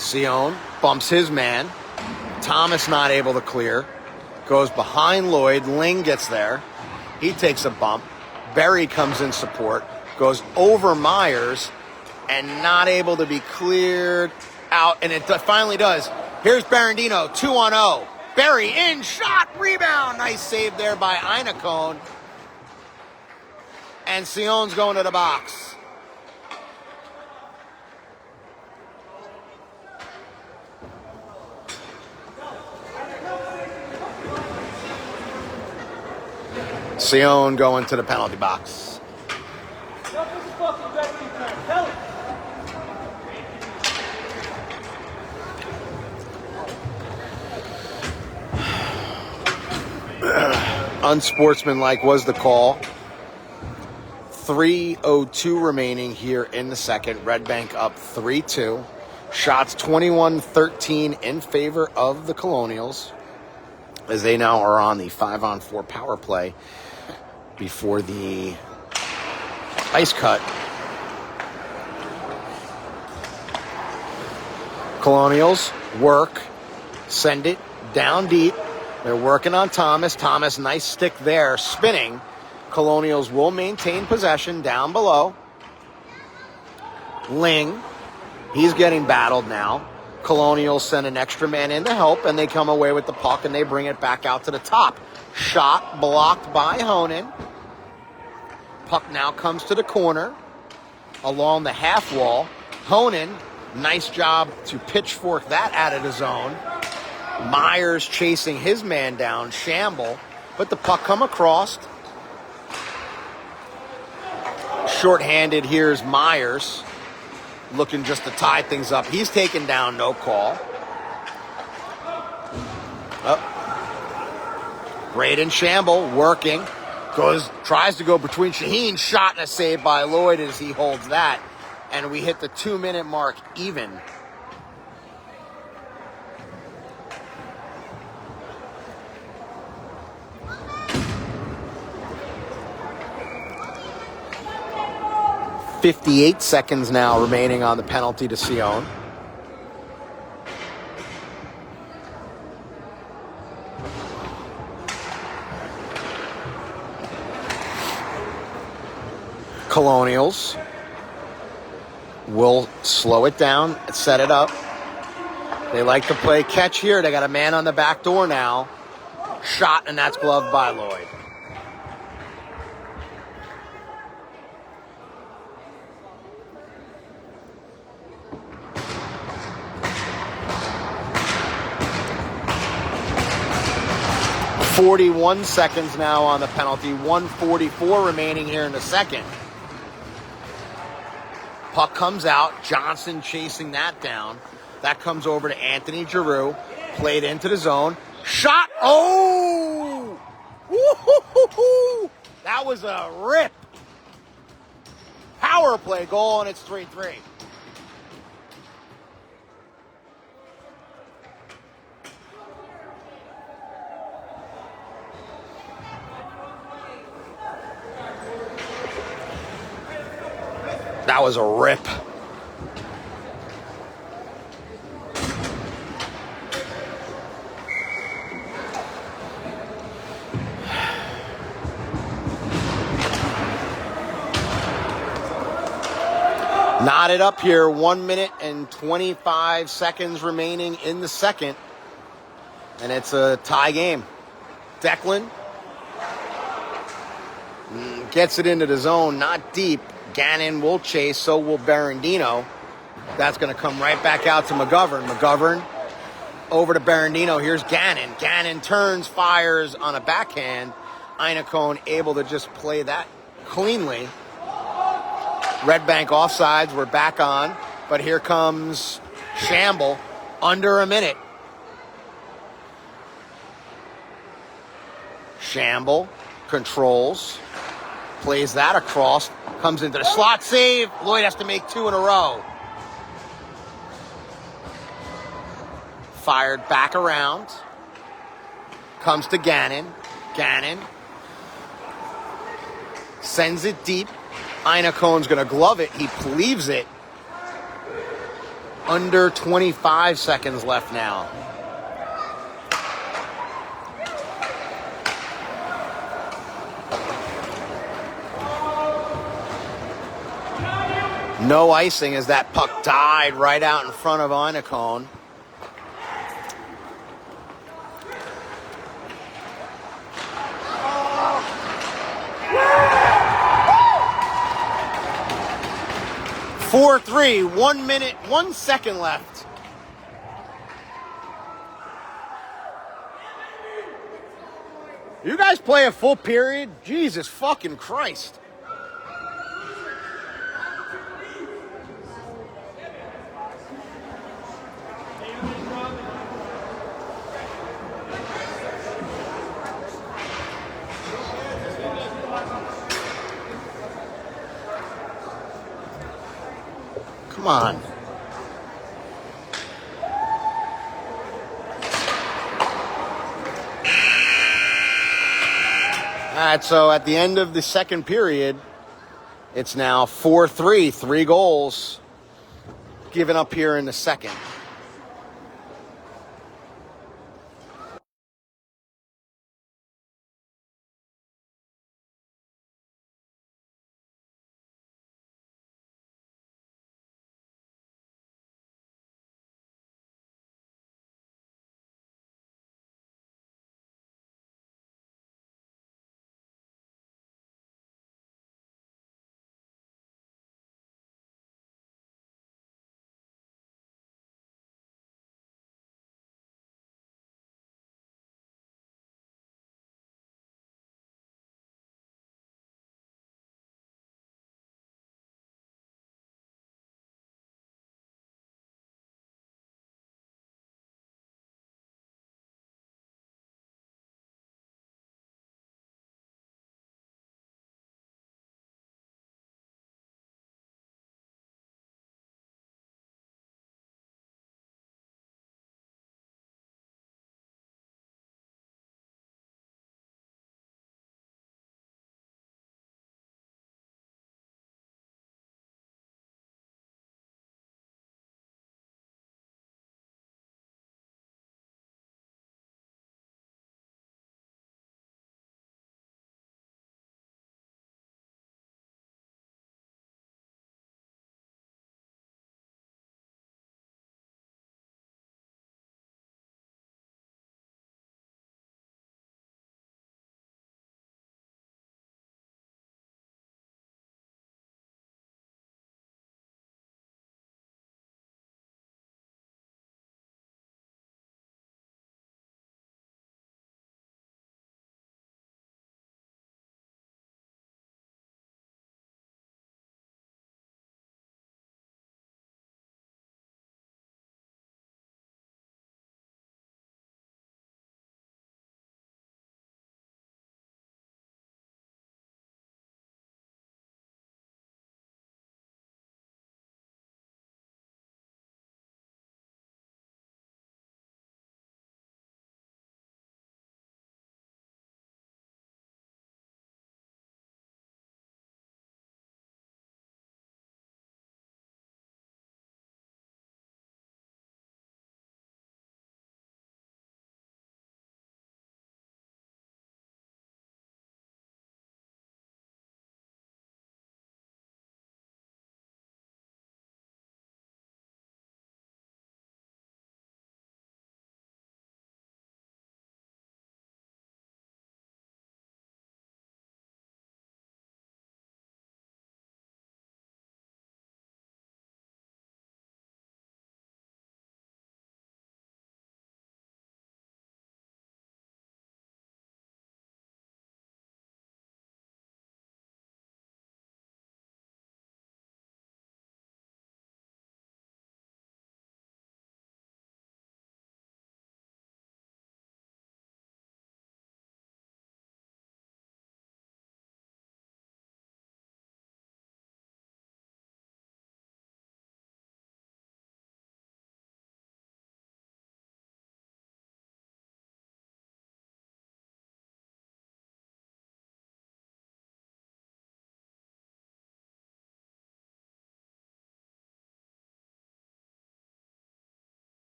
Sion bumps his man. Thomas not able to clear. Goes behind Lloyd. Ling gets there. He takes a bump. Berry comes in support. Goes over Myers and not able to be cleared out. And it finally does. Here's Barandino, 2-on-0. Berry in, shot, rebound. Nice save there by Einacone. And Sion's going to the box. Sion going to the penalty box. Unsportsmanlike was the call. 3:02 remaining here in the second. Red Bank up 3-2. Shots 21-13 in favor of the Colonials as they now are on the 5-on-4 power play before the ice cut. Colonials work, send it down deep. They're working on Thomas. Thomas, nice stick there, spinning. Colonials will maintain possession down below. Ling, he's getting battled now. Colonials send an extra man in to help, and they come away with the puck, and they bring it back out to the top. Shot blocked by Honan. Puck now comes to the corner along the half wall. Honan, nice job to pitchfork that out of the zone. Myers chasing his man down, Shamble, but the puck come across. Shorthanded, here's Myers, looking just to tie things up. He's taken down, no call. Braden Shamble working, tries to go between Shaheen, shot and a save by Lloyd as he holds that. And we hit the 2-minute mark even. .58 seconds now remaining on the penalty to Sion. Colonials will slow it down, set it up. They like to play catch here. They got a man on the back door now. Shot, and that's gloved by Lloyd. 41 seconds now on the penalty. 1:44 remaining here in the second. Puck comes out. Johnson chasing that down. That comes over to Anthony Giroux. Played into the zone. Shot. Oh! Woo-hoo-hoo-hoo! That was a rip. Power play goal, and it's 3-3. That was a rip. Knotted up here, 1 minute and 25 seconds remaining in the second. And it's a tie game. Declan gets it into the zone, not deep. Gannon will chase, so will Berendino. That's going to come right back out to McGovern. McGovern over to Berendino. Here's Gannon. Gannon turns, fires on a backhand. Einacone able to just play that cleanly. Red Bank offsides. We're back on. But here comes Shamble. Under a minute. Shamble controls. Plays that across. Comes into the slot. Save. Lloyd has to make 2 in a row. Fired back around. Comes to Gannon. Gannon sends it deep. Einacone's going to glove it. He leaves it. Under 25 seconds left now. No icing as that puck died right out in front of Einacone. Four, 3, 1 minute, 1 second left. You guys play a full period? Jesus fucking Christ. Come on. All right, so at the end of the second period, it's now 4-3, 3 goals given up here in the second.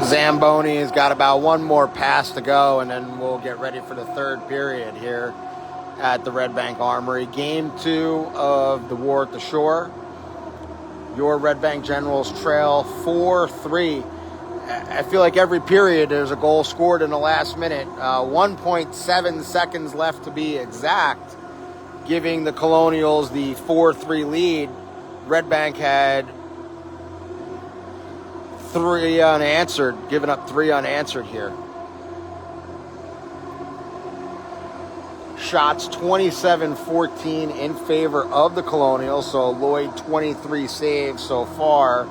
Zamboni's got about one more pass to go, and then we'll get ready for the third period here at the Red Bank Armory. Game 2 of the War at the Shore. Your Red Bank Generals trail 4-3. I feel like every period there's a goal scored in the last minute. 1.7 seconds left to be exact, giving the Colonials the 4-3 lead. Red Bank had 3 unanswered, giving up 3 unanswered here. Shots 27-14 in favor of the Colonials, so Lloyd 23 saves so far.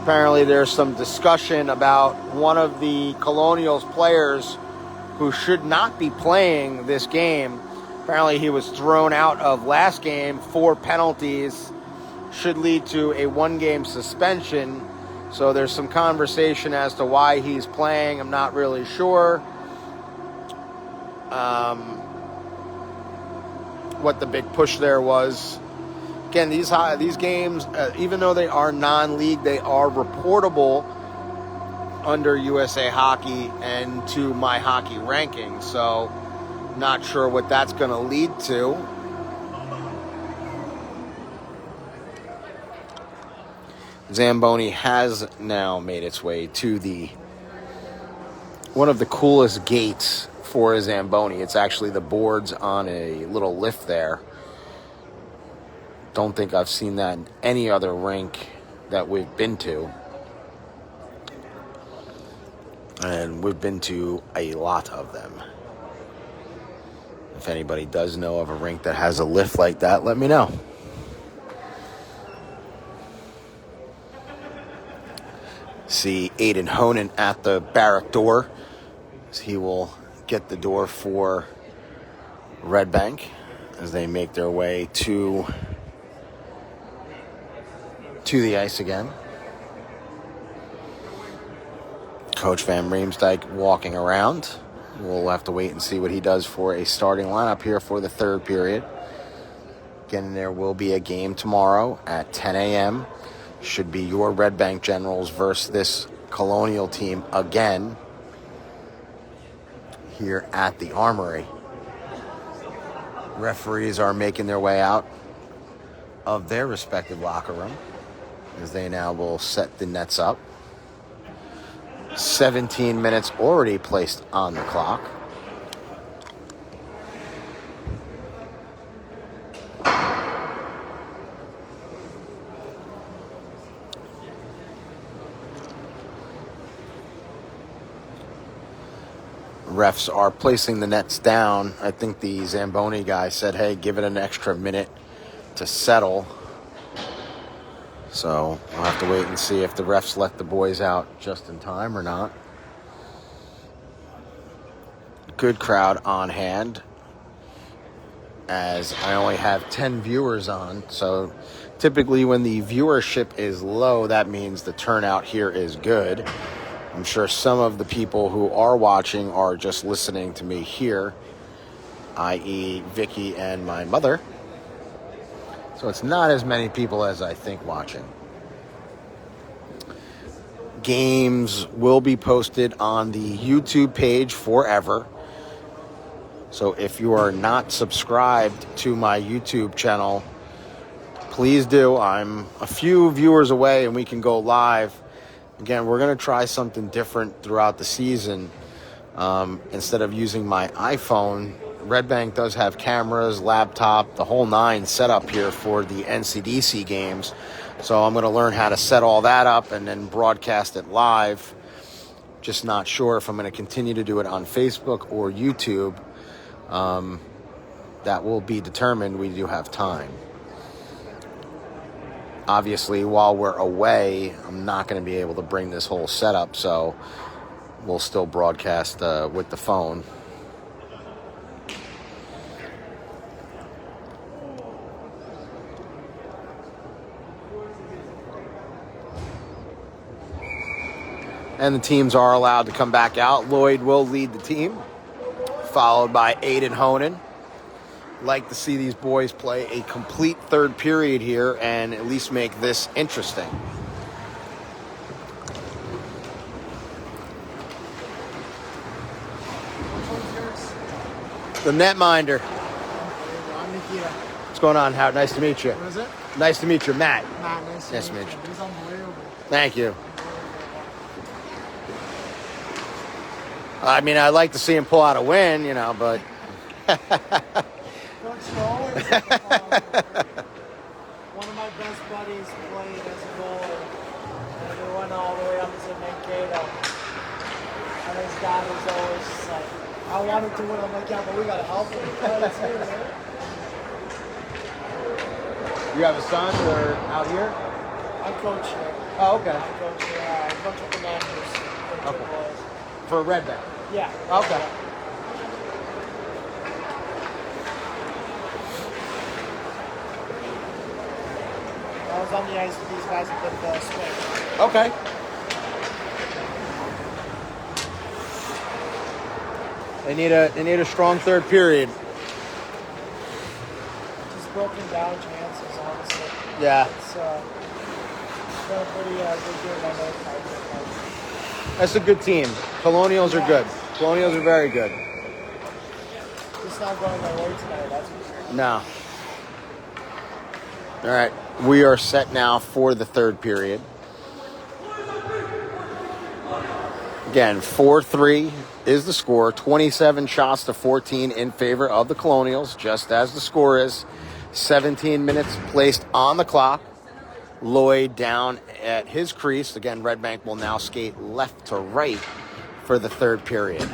Apparently there's some discussion about one of the Colonials players who should not be playing this game. Apparently he was thrown out of last game. 4 penalties should lead to a 1-game suspension. So there's some conversation as to why he's playing. I'm not really sure what the big push there was. Again, these games, even though they are non-league, they are reportable under USA Hockey and to My Hockey Rankings. So not sure what that's going to lead to. Zamboni has now made its way to one of the coolest gates for a Zamboni. It's actually the boards on a little lift there. Don't think I've seen that in any other rink that we've been to. And we've been to a lot of them. If anybody does know of a rink that has a lift like that, let me know. See Aiden Honan at the barrack door. He will get the door for Red Bank as they make their way to the ice again. Coach Van Riemsdyk walking around. We'll have to wait and see what he does for a starting lineup here for the third period. Again, there will be a game tomorrow at 10 a.m. Should be your Red Bank Generals versus this Colonial team again here at the Armory. Referees are making their way out of their respective locker room as they now will set the nets up. 17 minutes already placed on the clock. Refs are placing the nets down. I think the Zamboni guy said, hey, give it an extra minute to settle. So we'll have to wait and see if the refs let the boys out just in time or not. Good crowd on hand, as I only have 10 viewers on. So typically when the viewership is low, that means the turnout here is good. I'm sure some of the people who are watching are just listening to me here, i.e. Vicky and my mother. So it's not as many people as I think watching. Games will be posted on the YouTube page forever. So if you are not subscribed to my YouTube channel, please do. I'm a few viewers away and we can go live. Again, we're going to try something different throughout the season. Instead of using my iPhone, Red Bank does have cameras, laptop, the whole 9 set up here for the NCDC games. So I'm going to learn how to set all that up and then broadcast it live. Just not sure if I'm going to continue to do it on Facebook or YouTube. That will be determined. We do have time. Obviously, while we're away, I'm not going to be able to bring this whole setup, so we'll still broadcast with the phone. And the teams are allowed to come back out. Lloyd will lead the team, followed by Aiden Honan. Like to see these boys play a complete third period here and at least make this interesting. The netminder. I'm Nikita. What's going on, Howard? Nice to meet you. What is it? Nice to meet you, Matt. Matt, nice to meet you. He's unbelievable. Thank you. I mean, I'd like to see him pull out a win, you know, but... Coach Stoller, one of my best buddies played as a goalie. And we went all the way up to Mankato. And his dad was always just like, I wanted to win. I'm like, yeah, but we got to help him. You have a son or out here? I coach here. Oh, okay. I coach with the managers. Okay. For Red Bank? Yeah. Okay. I was on the ice with these guys at the swing. Okay. They need a strong third period. Just broken down chances, honestly. Yeah. It's been a pretty good game on those types. That's a good team. Colonials are good. Colonials are very good. Just not going their way tonight, that's for sure. No. All right. We are set now for the third period. Again, 4-3 is the score. 27 shots to 14 in favor of the Colonials, just as the score is. 17 minutes placed on the clock. Lloyd down at his crease. Again, Red Bank will now skate left to right for the third period.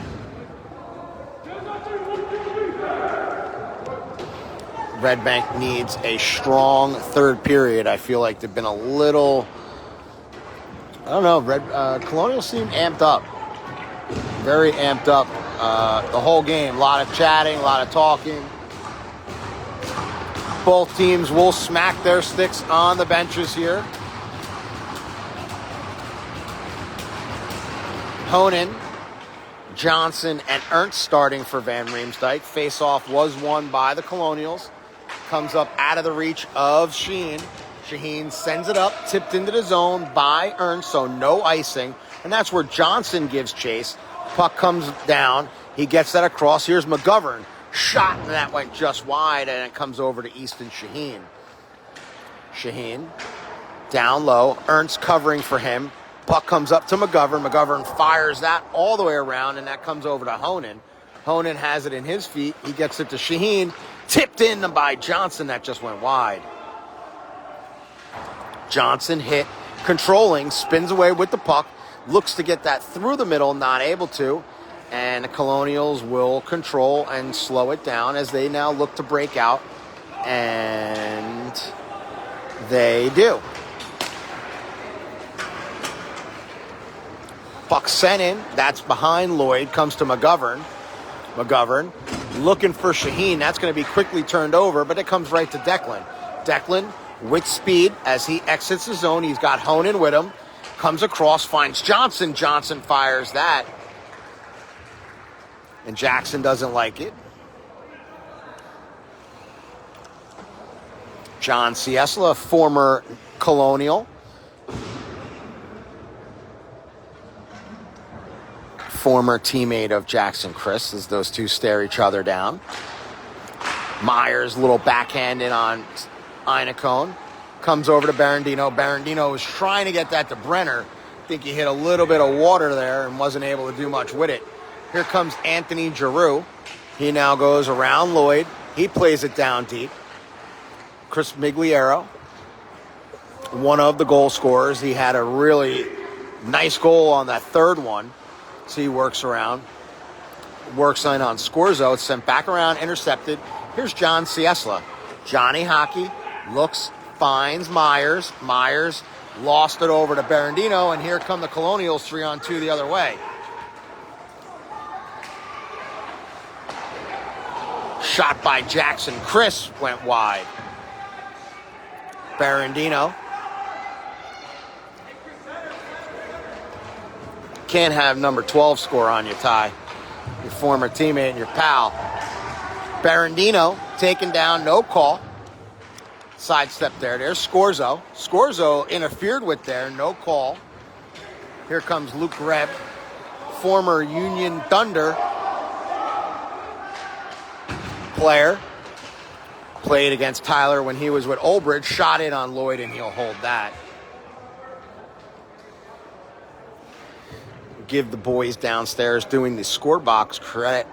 Red Bank needs a strong third period. I feel like they've been a little... I don't know. Colonials seem amped up. Very amped up the whole game. A lot of chatting, a lot of talking. Both teams will smack their sticks on the benches here. Honan, Johnson, and Ernst starting for Van Riemsdyk. Face-off was won by the Colonials. Comes up out of the reach of Shaheen. Shaheen sends it up, tipped into the zone by Ernst, so no icing. And that's where Johnson gives chase. Puck comes down. He gets that across. Here's McGovern. Shot, and that went just wide, and it comes over to Easton Shaheen. Shaheen down low. Ernst covering for him. Puck comes up to McGovern. McGovern fires that all the way around, and that comes over to Honan. Honan has it in his feet. He gets it to Shaheen. Tipped in by Johnson. That just went wide. Johnson hit, controlling, spins away with the puck, looks to get that through the middle, not able to, and the Colonials will control and slow it down as they now look to break out, and they do. Puck sent in, that's behind Lloyd, comes to McGovern. McGovern looking for Shaheen, that's going to be quickly turned over, but it comes right to Declan. Declan with speed as he exits the zone. He's got Honan with him. Comes across, finds Johnson. Johnson fires that. And Jackson doesn't like it. John Ciesla, former Colonial. Former teammate of Jackson Chris, as those two stare each other down. Myers, little backhand in on Inacone. Comes over to Barandino. Barandino was trying to get that to Brenner. I think he hit a little bit of water there and wasn't able to do much with it. Here comes Anthony Giroux. He now goes around Lloyd. He plays it down deep. Chris Migliero, one of the goal scorers. He had a really nice goal on that third one. So he works around. Works on Scorzo. It's sent back around, intercepted. Here's John Ciesla. Johnny Hockey looks, finds Myers. Myers lost it over to Barandino, and here come the Colonials 3-on-2 the other way. Shot by Jackson Chris went wide. Barandino. Can't have number 12 score on you, Ty. Your former teammate and your pal. Barandino taken down, no call. Sidestep there. There's Scorzo. Scorzo interfered with there, no call. Here comes Luke Reb, former Union Thunder. player. Played against Tyler when he was with Olbridge. Shot in on Lloyd, and he'll hold that. Give the boys downstairs doing the score box credit.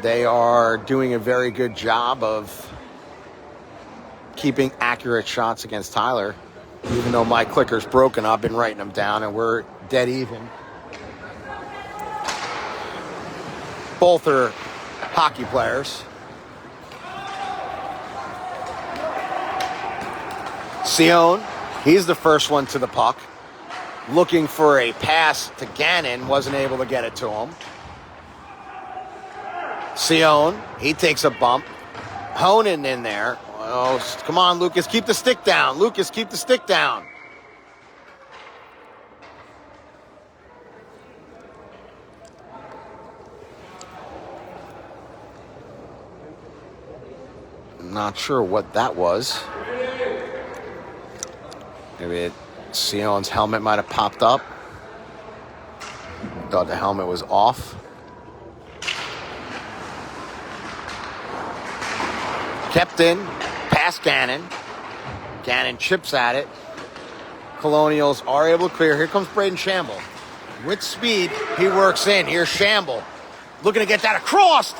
They are doing a very good job of keeping accurate shots against Tyler. Even though my clicker's broken, I've been writing them down, and we're dead even. Both are hockey players. Sion, he's the first one to the puck. Looking for a pass to Gannon, wasn't able to get it to him. Sion, he takes a bump. Honan in there. Oh, come on, Lucas, keep the stick down. Lucas, keep the stick down. Not sure what that was. Maybe Sion's helmet might have popped up. Thought the helmet was off. Kept in, past Gannon. Gannon chips at it. Colonials are able to clear. Here comes Braden Shamble. With speed, he works in. Here's Shamble. Looking to get that across.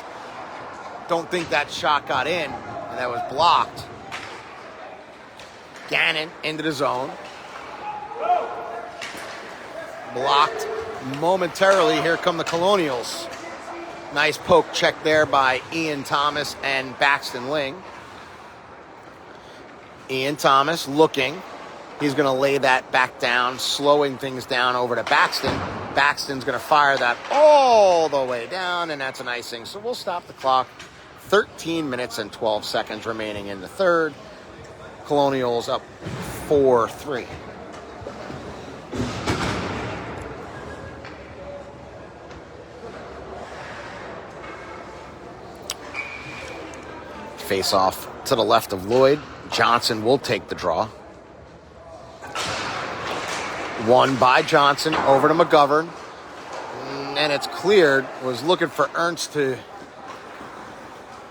Don't think that shot got in, and that was blocked. Gannon into the zone. Blocked momentarily. Here come the Colonials. Nice poke check there by Ian Thomas and Baxton Ling. Ian Thomas looking. He's going to lay that back down, slowing things down over to Baxton. Baxton's going to fire that all the way down, and that's an icing. So we'll stop the clock. 13 minutes and 12 seconds remaining in the third. Colonials up 4-3. Face off to the left of Lloyd. Johnson will take the draw. One by Johnson over to McGovern. And it's cleared. Was looking for Ernst to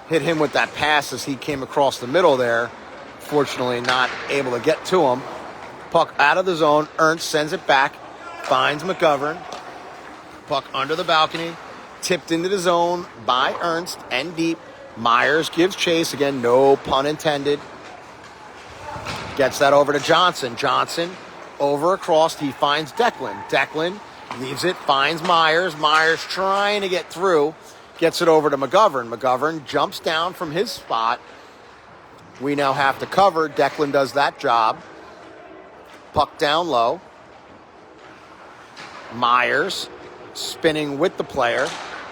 hit him with that pass as he came across the middle there. Fortunately not able to get to him. Puck out of the zone. Ernst sends it back. Finds McGovern. Puck under the balcony. Tipped into the zone by Ernst and deep. Myers gives chase. Again, no pun intended. Gets that over to Johnson. Johnson over across. He finds Declan. Declan leaves it. Finds Myers. Myers trying to get through. Gets it over to McGovern. McGovern jumps down from his spot. We now have to cover. Declan does that job. Puck down low. Myers spinning with the player.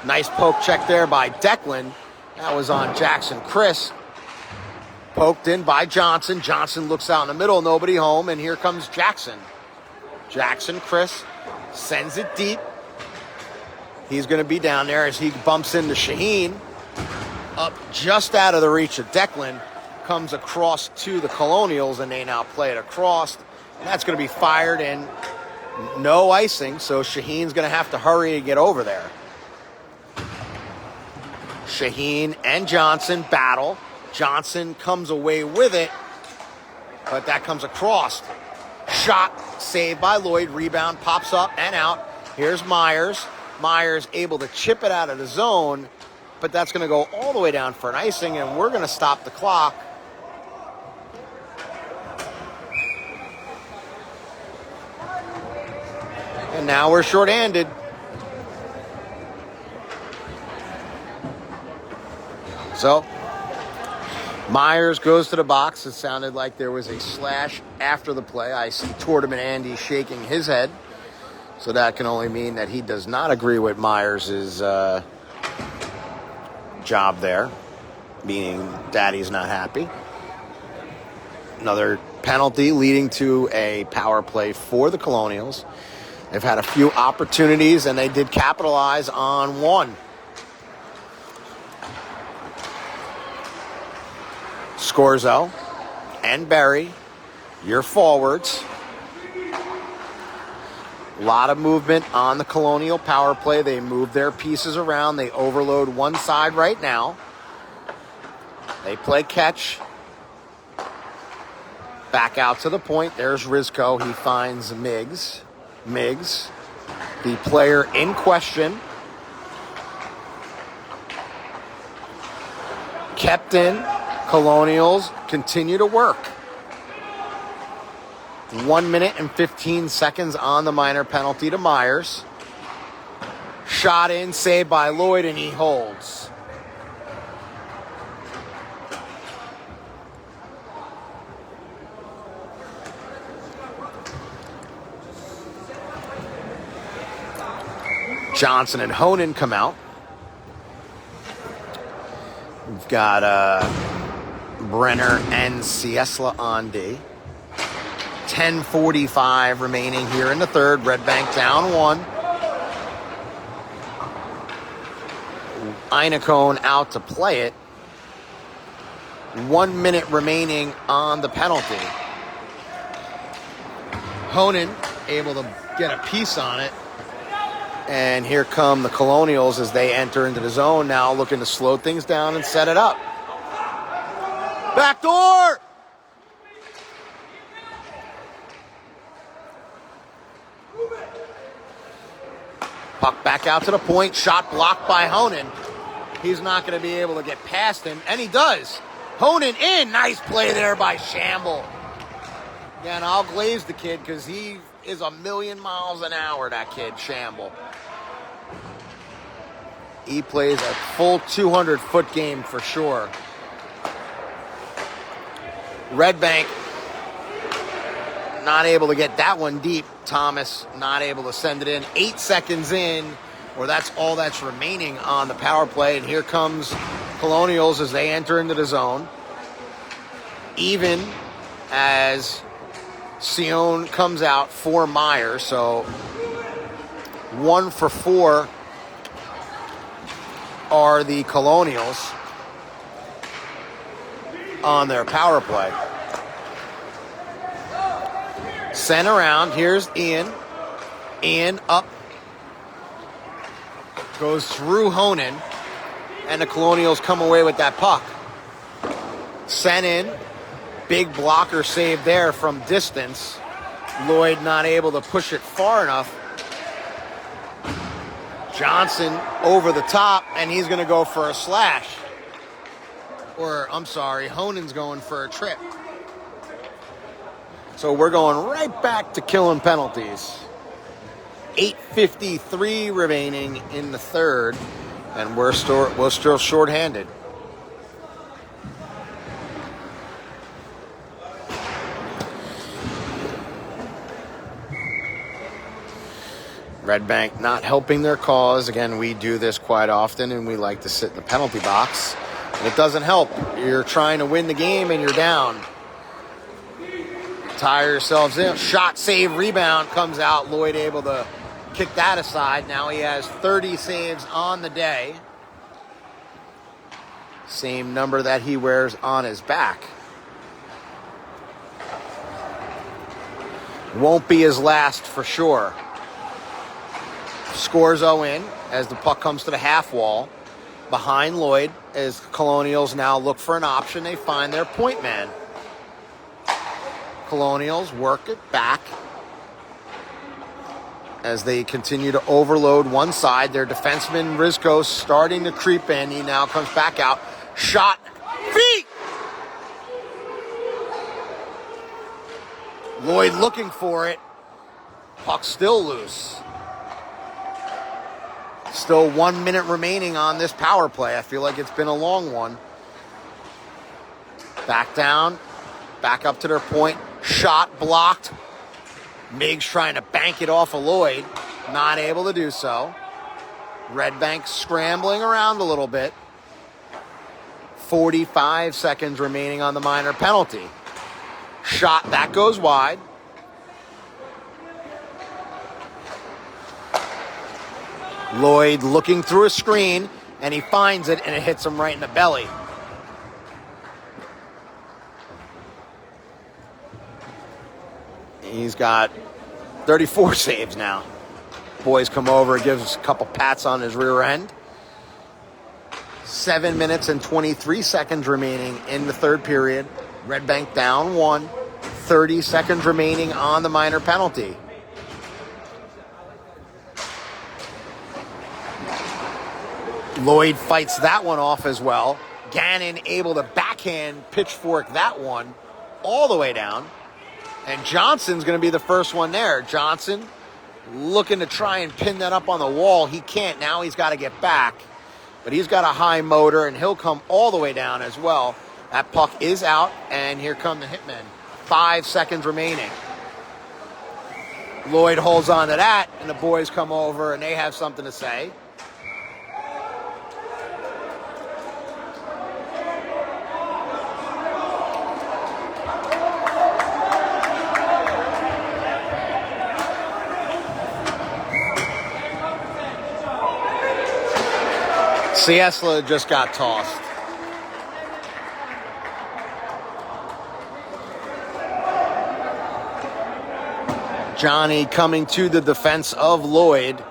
Nice poke check there by Declan. That was on Jackson Chris. Poked in by Johnson. Johnson looks out in the middle. Nobody home. And here comes Jackson. Jackson Chris sends it deep. He's going to be down there as he bumps into Shaheen. Up just out of the reach of Declan. Comes across to the Colonials, and they now play it across. And that's going to be fired in. No icing, so Shaheen's going to have to hurry and get over there. Shaheen and Johnson battle. Johnson comes away with it, but that comes across. Shot saved by Lloyd. Rebound pops up and out. Here's Myers. Myers able to chip it out of the zone, but that's going to go all the way down for an icing, and we're going to stop the clock. And now we're shorthanded. So, Myers goes to the box. It sounded like there was a slash after the play. I see Tournament Andy shaking his head. So that can only mean that he does not agree with Myers' job there, meaning Daddy's not happy. Another penalty leading to a power play for the Colonials. They've had a few opportunities, and they did capitalize on one. Scorzo and Berry, your forwards. A lot of movement on the Colonial power play. They move their pieces around. They overload one side right now. They play catch. Back out to the point. There's Rizko. He finds Miggs. Miggs, the player in question. Kept in. Colonials continue to work. 1 minute and 15 seconds on the minor penalty to Myers. Shot in, saved by Lloyd, and he holds. Johnson and Honan come out. We've got Brenner and Ciesla on D. 10:45 remaining here in the third. Red Bank down 1. Einacone out to play it. 1 minute remaining on the penalty. Honan able to get a piece on it. And here come the Colonials as they enter into the zone now, looking to slow things down and set it up. Back door! Puck back out to the point. Shot blocked by Honan. He's not going to be able to get past him. And he does. Honan in. Nice play there by Shamble. Yeah, and I'll glaze the kid because he is a million miles an hour, that kid, Shamble. He plays a full 200-foot game for sure. Red Bank not able to get that one deep. Thomas not able to send it in. 8 seconds in, or that's all that's remaining on the power play. And here comes Colonials as they enter into the zone. Even as Sion comes out for Myers. So 1 for 4 are the Colonials on their power play. Sent around. Here's Ian. Ian up. Goes through Honan. And the Colonials come away with that puck. Sent in. Big blocker save there from distance. Lloyd not able to push it far enough. Johnson over the top, and he's going to go for a slash. Or, I'm sorry, Honan's going for a trip. So we're going right back to killing penalties. 8:53 remaining in the third, and we're still shorthanded. Red Bank not helping their cause. Again, we do this quite often, and we like to sit in the penalty box. And it doesn't help. You're trying to win the game, and you're down. Tire yourselves in. Shot, save, rebound comes out. Lloyd able to kick that aside. Now he has 30 saves on the day. Same number that he wears on his back. Won't be his last for sure. Scorzo in as the puck comes to the half wall. Behind Lloyd as Colonials now look for an option. They find their point man. Colonials work it back as they continue to overload one side. Their defenseman Rizko starting to creep in. He now comes back out. Shot. Feet! Lloyd looking for it. Puck still loose. Still 1 minute remaining on this power play. I feel like it's been a long one. Back down. Back up to their point. Shot blocked. Miggs trying to bank it off of Lloyd. Not able to do so. Red Bank scrambling around a little bit. 45 seconds remaining on the minor penalty. Shot, that goes wide. Lloyd looking through a screen, and he finds it, and it hits him right in the belly. He's got 34 saves now. Boys come over, gives a couple pats on his rear end. 7 minutes and 23 seconds remaining in the third period. Red Bank down 1. 30 seconds remaining on the minor penalty. Lloyd fights that one off as well. Gannon able to backhand pitchfork that one all the way down. And Johnson's going to be the first one there. Johnson looking to try and pin that up on the wall. He can't. Now he's got to get back. But he's got a high motor, and he'll come all the way down as well. That puck is out, and here come the Hitmen. 5 seconds remaining. Lloyd holds on to that, and the boys come over, and they have something to say. Ciesla just got tossed. Johnny coming to the defense of Lloyd,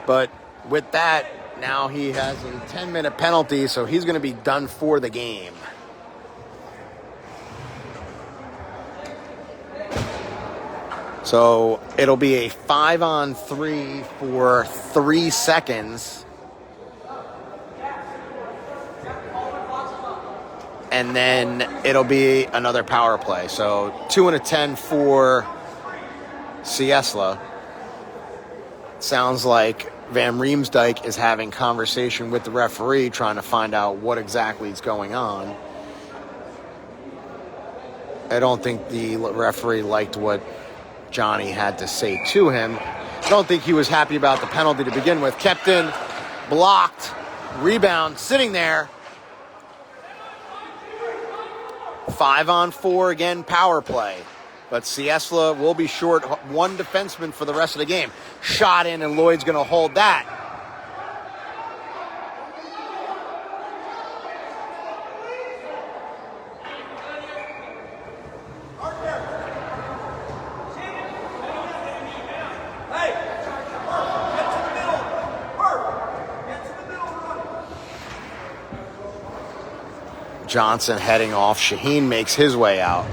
but with that, now he has a 10-minute penalty, so he's going to be done for the game. So it'll be a 5-on-3 for 3 seconds. And then it'll be another power play. So 2 and a 10 for Ciesla. Sounds like Van Riemsdyk is having conversation with the referee, trying to find out what exactly is going on. I don't think the referee liked what Johnny had to say to him. I don't think he was happy about the penalty to begin with. Kept in, blocked, rebound, sitting there. 5-on-4 again, power play. But Ciesla will be short one defenseman for the rest of the game. Shot in, and Lloyd's going to hold that. Johnson heading off. Shaheen makes his way out.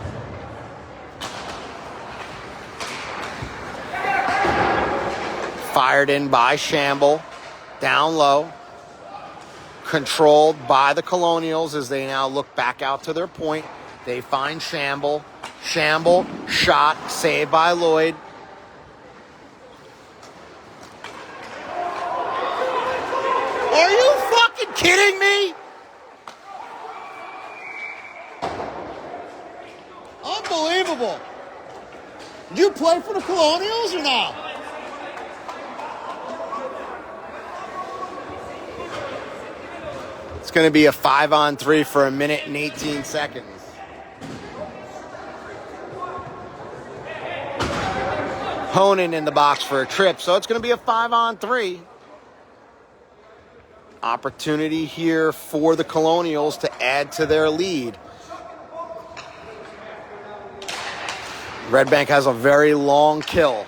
Fired in by Shamble. Down low. Controlled by the Colonials as they now look back out to their point. They find Shamble. Shamble, shot, saved by Lloyd. Are you fucking kidding me? Unbelievable. Did you play for the Colonials or no? It's going to be a 5-on-3 for 1 minute and 18 seconds. Honan in the box for a trip, so it's going to be a 5-on-3. Opportunity here for the Colonials to add to their lead. Red Bank has a very long kill.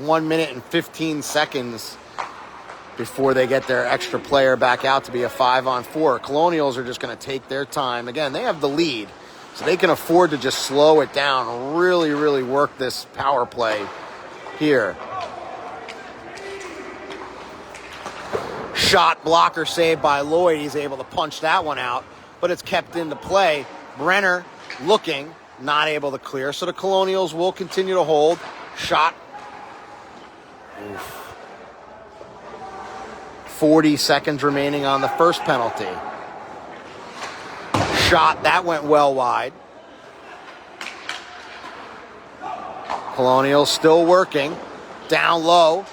1 minute and 15 seconds before they get their extra player back out to be a 5-on-4. Colonials are just going to take their time. Again, they have the lead, so they can afford to just slow it down, really, really work this power play here. Shot, blocker, saved by Lloyd. He's able to punch that one out, but it's kept into play. Brenner looking, not able to clear, so the Colonials will continue to hold. Shot. Oof. 40 seconds remaining on the first penalty. Shot, that went well wide. Colonials still working. Down low.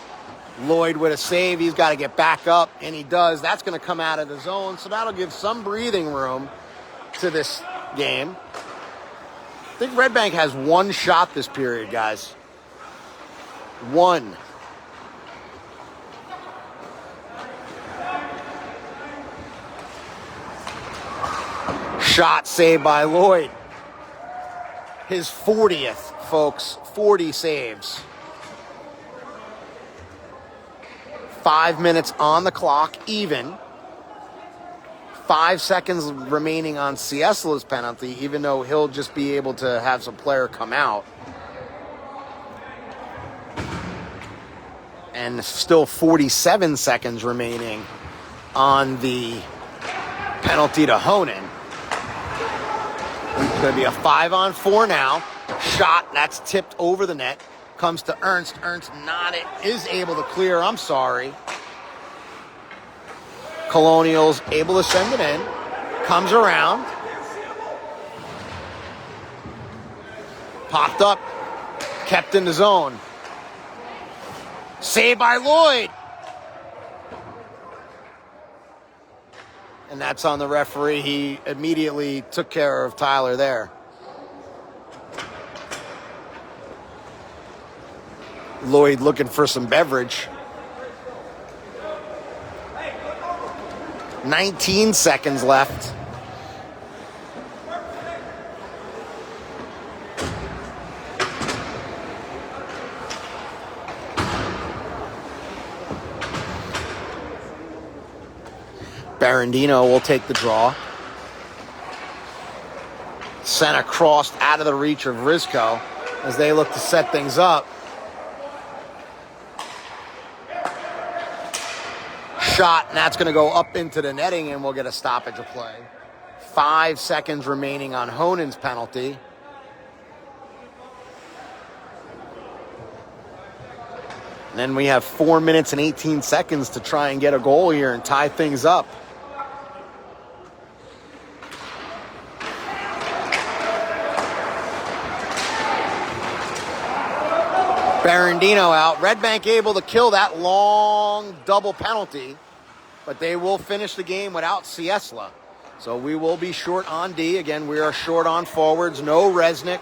Lloyd with a save. He's got to get back up, and he does. That's going to come out of the zone, so that'll give some breathing room to this game. I think Red Bank has one shot this period, guys. One. Shot saved by Lloyd. His 40th, folks. 40 saves. 5 minutes on the clock, even. 5 seconds remaining on Ciesla's penalty, even though he'll just be able to have some player come out. And still 47 seconds remaining on the penalty to Honan. It's going to be a 5-on-4 now. Shot, that's tipped over the net. Comes to Ernst. Ernst is able to clear. I'm sorry. Colonials able to send it in. Comes around. Popped up. Kept in the zone. Saved by Lloyd. And that's on the referee. He immediately took care of Tyler there. Lloyd looking for some beverage. 19 seconds left. Barandino will take the draw. Sent across out of the reach of Rizko as they look to set things up. Shot, and that's going to go up into the netting, and we'll get a stoppage of play. 5 seconds remaining on Honan's penalty. And then we have 4 minutes and 18 seconds to try and get a goal here and tie things up. Barandino out. Red Bank able to kill that long double penalty, but they will finish the game without Ciesla. So we will be short on D. Again, we are short on forwards. No Resnick,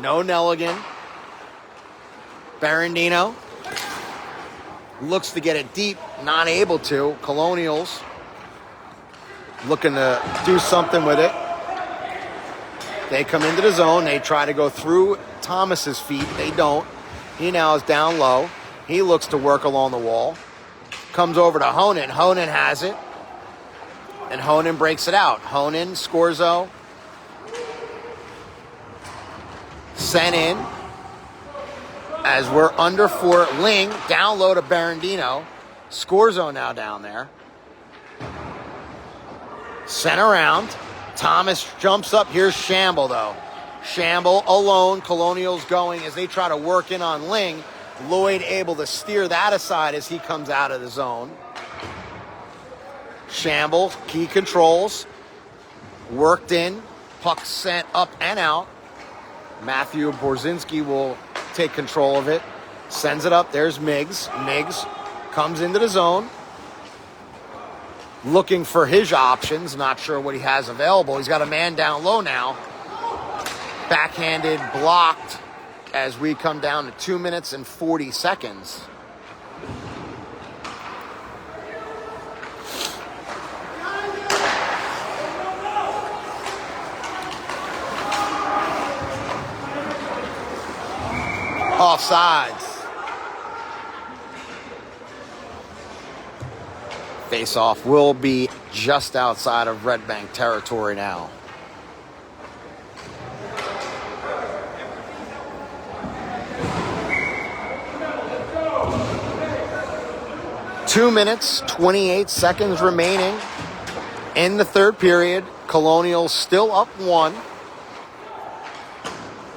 no Nelligan. Barandino looks to get it deep, not able to. Colonials looking to do something with it. They come into the zone. They try to go through Thomas's feet. They don't. He now is down low. He looks to work along the wall. Comes over to Honan. Honan has it. And Honan breaks it out. Honan, Scorzo. Sent in. As we're under 4, Ling down low to Barandino. Scorzo now down there. Sent around. Thomas jumps up. Here's Shamble, though. Shamble alone. Colonials going as they try to work in on Ling. Lloyd able to steer that aside as he comes out of the zone. Shamble, key controls. Worked in. Puck sent up and out. Matthew Borzinski will take control of it. Sends it up. There's Miggs. Miggs comes into the zone. Looking for his options. Not sure what he has available. He's got a man down low now. Backhanded, blocked as we come down to 2 minutes and 40 seconds. Offsides. Face-off will be just outside of Red Bank territory now. 2 minutes, 28 seconds remaining in the third period. Colonials still up 1.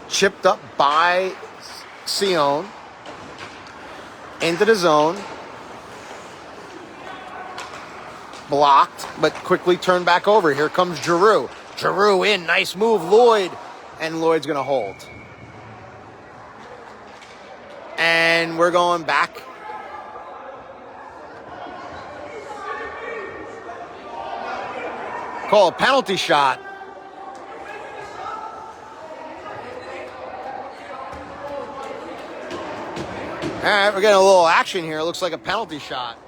Chipped up by Sion. Into the zone. Blocked, but quickly turned back over. Here comes Giroux. Giroux in, nice move, Lloyd. And Lloyd's going to hold. And we're going back. Call a penalty shot. All right, we're getting a little action here. It looks like a penalty shot.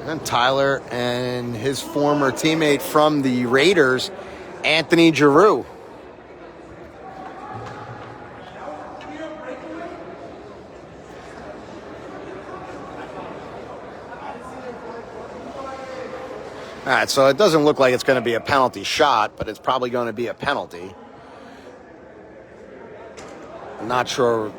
And Tyler and his former teammate from the Raiders, Anthony Giroux. right, so it doesn't look like it's going to be a penalty shot, but it's probably going to be a penalty. I'm not sure.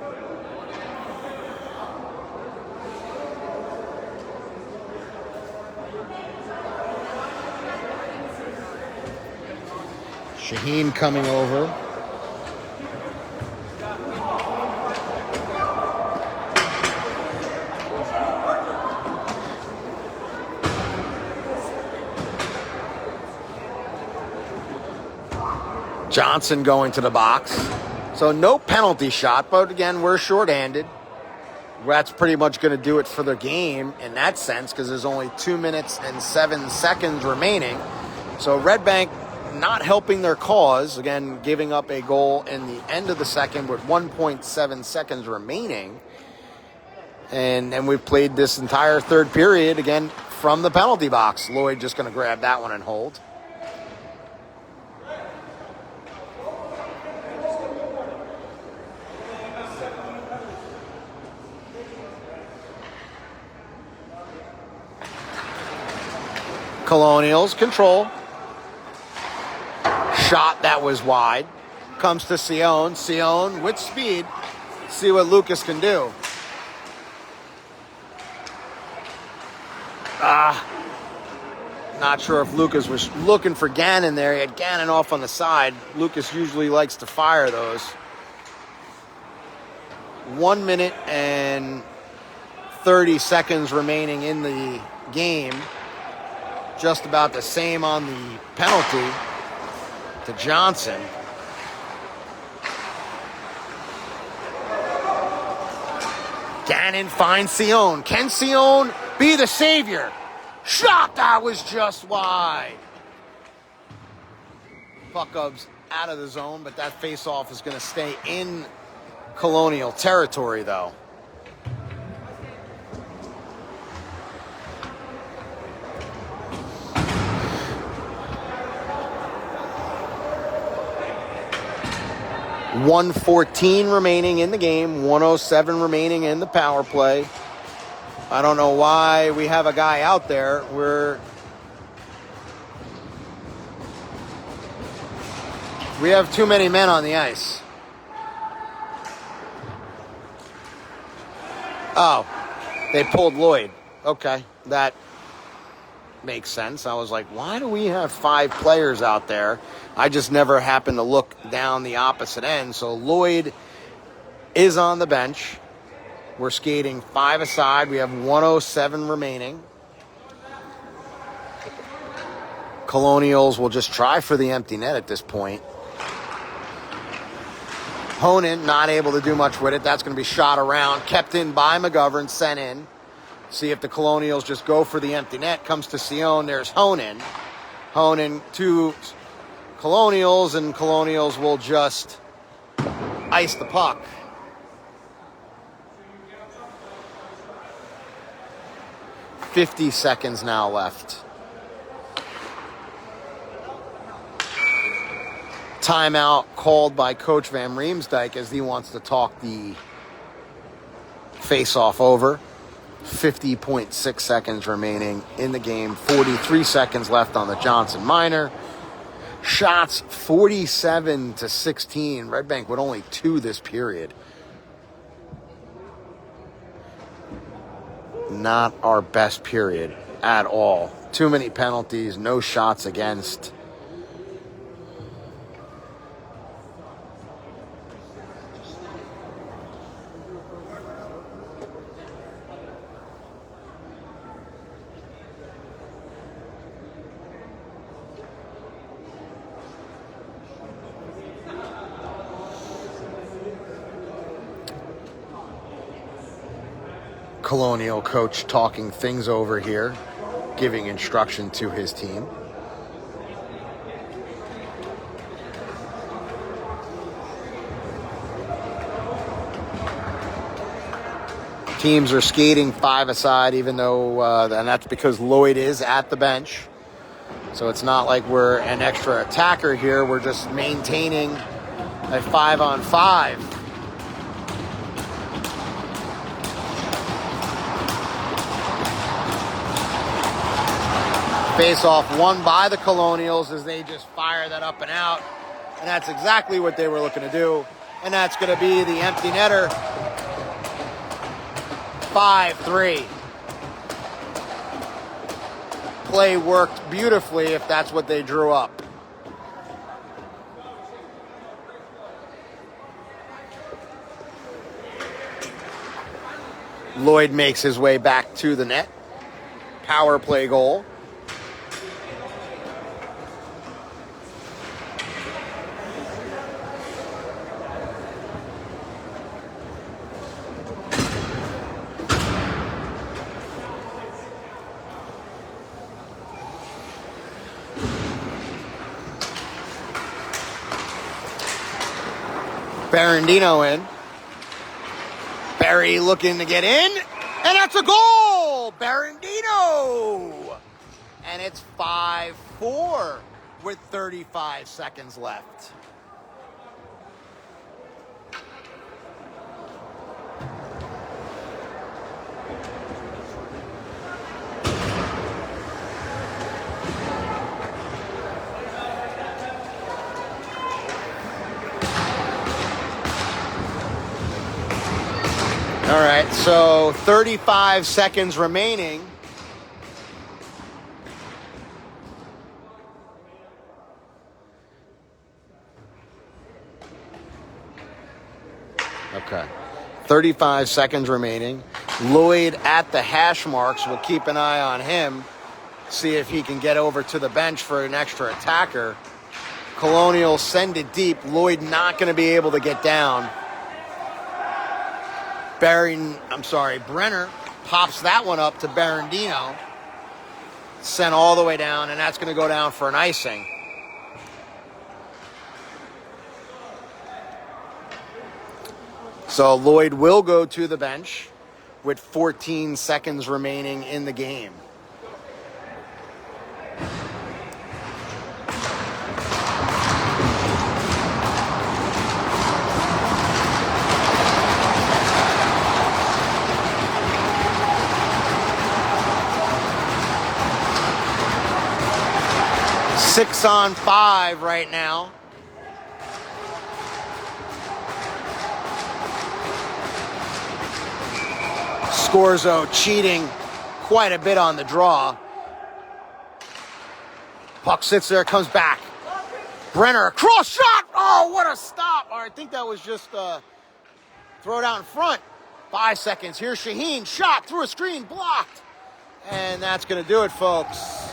Shaheen coming over. Johnson going to the box. So no penalty shot, but again, we're shorthanded. That's pretty much going to do it for the game in that sense because there's only 2 minutes and 7 seconds remaining. So Red Bank not helping their cause, again, giving up a goal in the end of the second with 1.7 seconds remaining. And we've played this entire third period, again, from the penalty box. Lloyd just going to grab that one and hold. Colonials control. Shot that was wide. Comes to Sion. Sion with speed. See what Lucas can do. Not sure if Lucas was looking for Gannon there. He had Gannon off on the side. Lucas usually likes to fire those. 1 minute and 30 seconds remaining in the game. Just about the same on the penalty to Johnson. Gannon finds Sion. Can Sion be the savior? Shot that was just wide. Puck ups out of the zone, but that face-off is going to stay in Colonial territory, though. .114 remaining in the game, 107 remaining in the power play. I don't know why we have a guy out there. We have too many men on the ice. Oh, they pulled Lloyd. Okay, that makes sense. I was like, why do we have 5 players out there? I just never happened to look down the opposite end. So Lloyd is on the bench. We're skating 5 aside. We have 107 remaining. Colonials will just try for the empty net at this point. Honan not able to do much with it. That's going to be shot around. Kept in by McGovern. Sent in. See if the Colonials just go for the empty net. Comes to Sion. There's Honan. Honan to Colonials, and Colonials will just ice the puck. .50 now left. Timeout called by Coach Van Riemsdyk as he wants to talk the face-off over. 50.6 seconds remaining in the game. 43 seconds left on the Johnson minor. Shots 47-16. Red Bank with only 2 this period. Not our best period at all. Too many penalties, no shots against. Colonial coach talking things over here, giving instruction to his team. Teams are skating 5 aside, even though, and that's because Lloyd is at the bench. So it's not like we're an extra attacker here. We're just maintaining a 5-on-5. Face-off won by the Colonials as they just fire that up and out. And that's exactly what they were looking to do. And that's going to be the empty netter. 5-3. Play worked beautifully if that's what they drew up. Lloyd makes his way back to the net. Power play goal. Barandino in. Barry looking to get in. And that's a goal! Barandino! And it's 5-4 with 35 seconds left. All right, so 35 seconds remaining. Okay, 35 seconds remaining. Lloyd at the hash marks. We'll keep an eye on him. See if he can get over to the bench for an extra attacker. Colonials send it deep. Lloyd not going to be able to get down. Brenner pops that one up to Barandino. Sent all the way down, and that's going to go down for an icing. So Lloyd will go to the bench with 14 seconds remaining in the game. Six on 5 right now. Scorzo cheating quite a bit on the draw. Puck sits there, comes back. Brenner, cross shot! Oh, what a stop! I think that was just throw it out in front. 5 seconds. Here's Shaheen, shot through a screen, blocked. And that's going to do it, folks.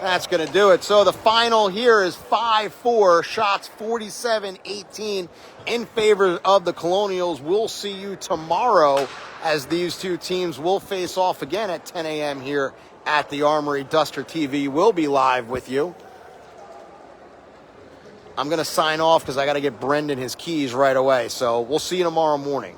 That's going to do it. So the final here is 5-4, shots 47-18 in favor of the Colonials. We'll see you tomorrow as these two teams will face off again at 10 a.m. here at the Armory. Duster TV will be live with you. I'm going to sign off because I got to get Brendan his keys right away. So we'll see you tomorrow morning.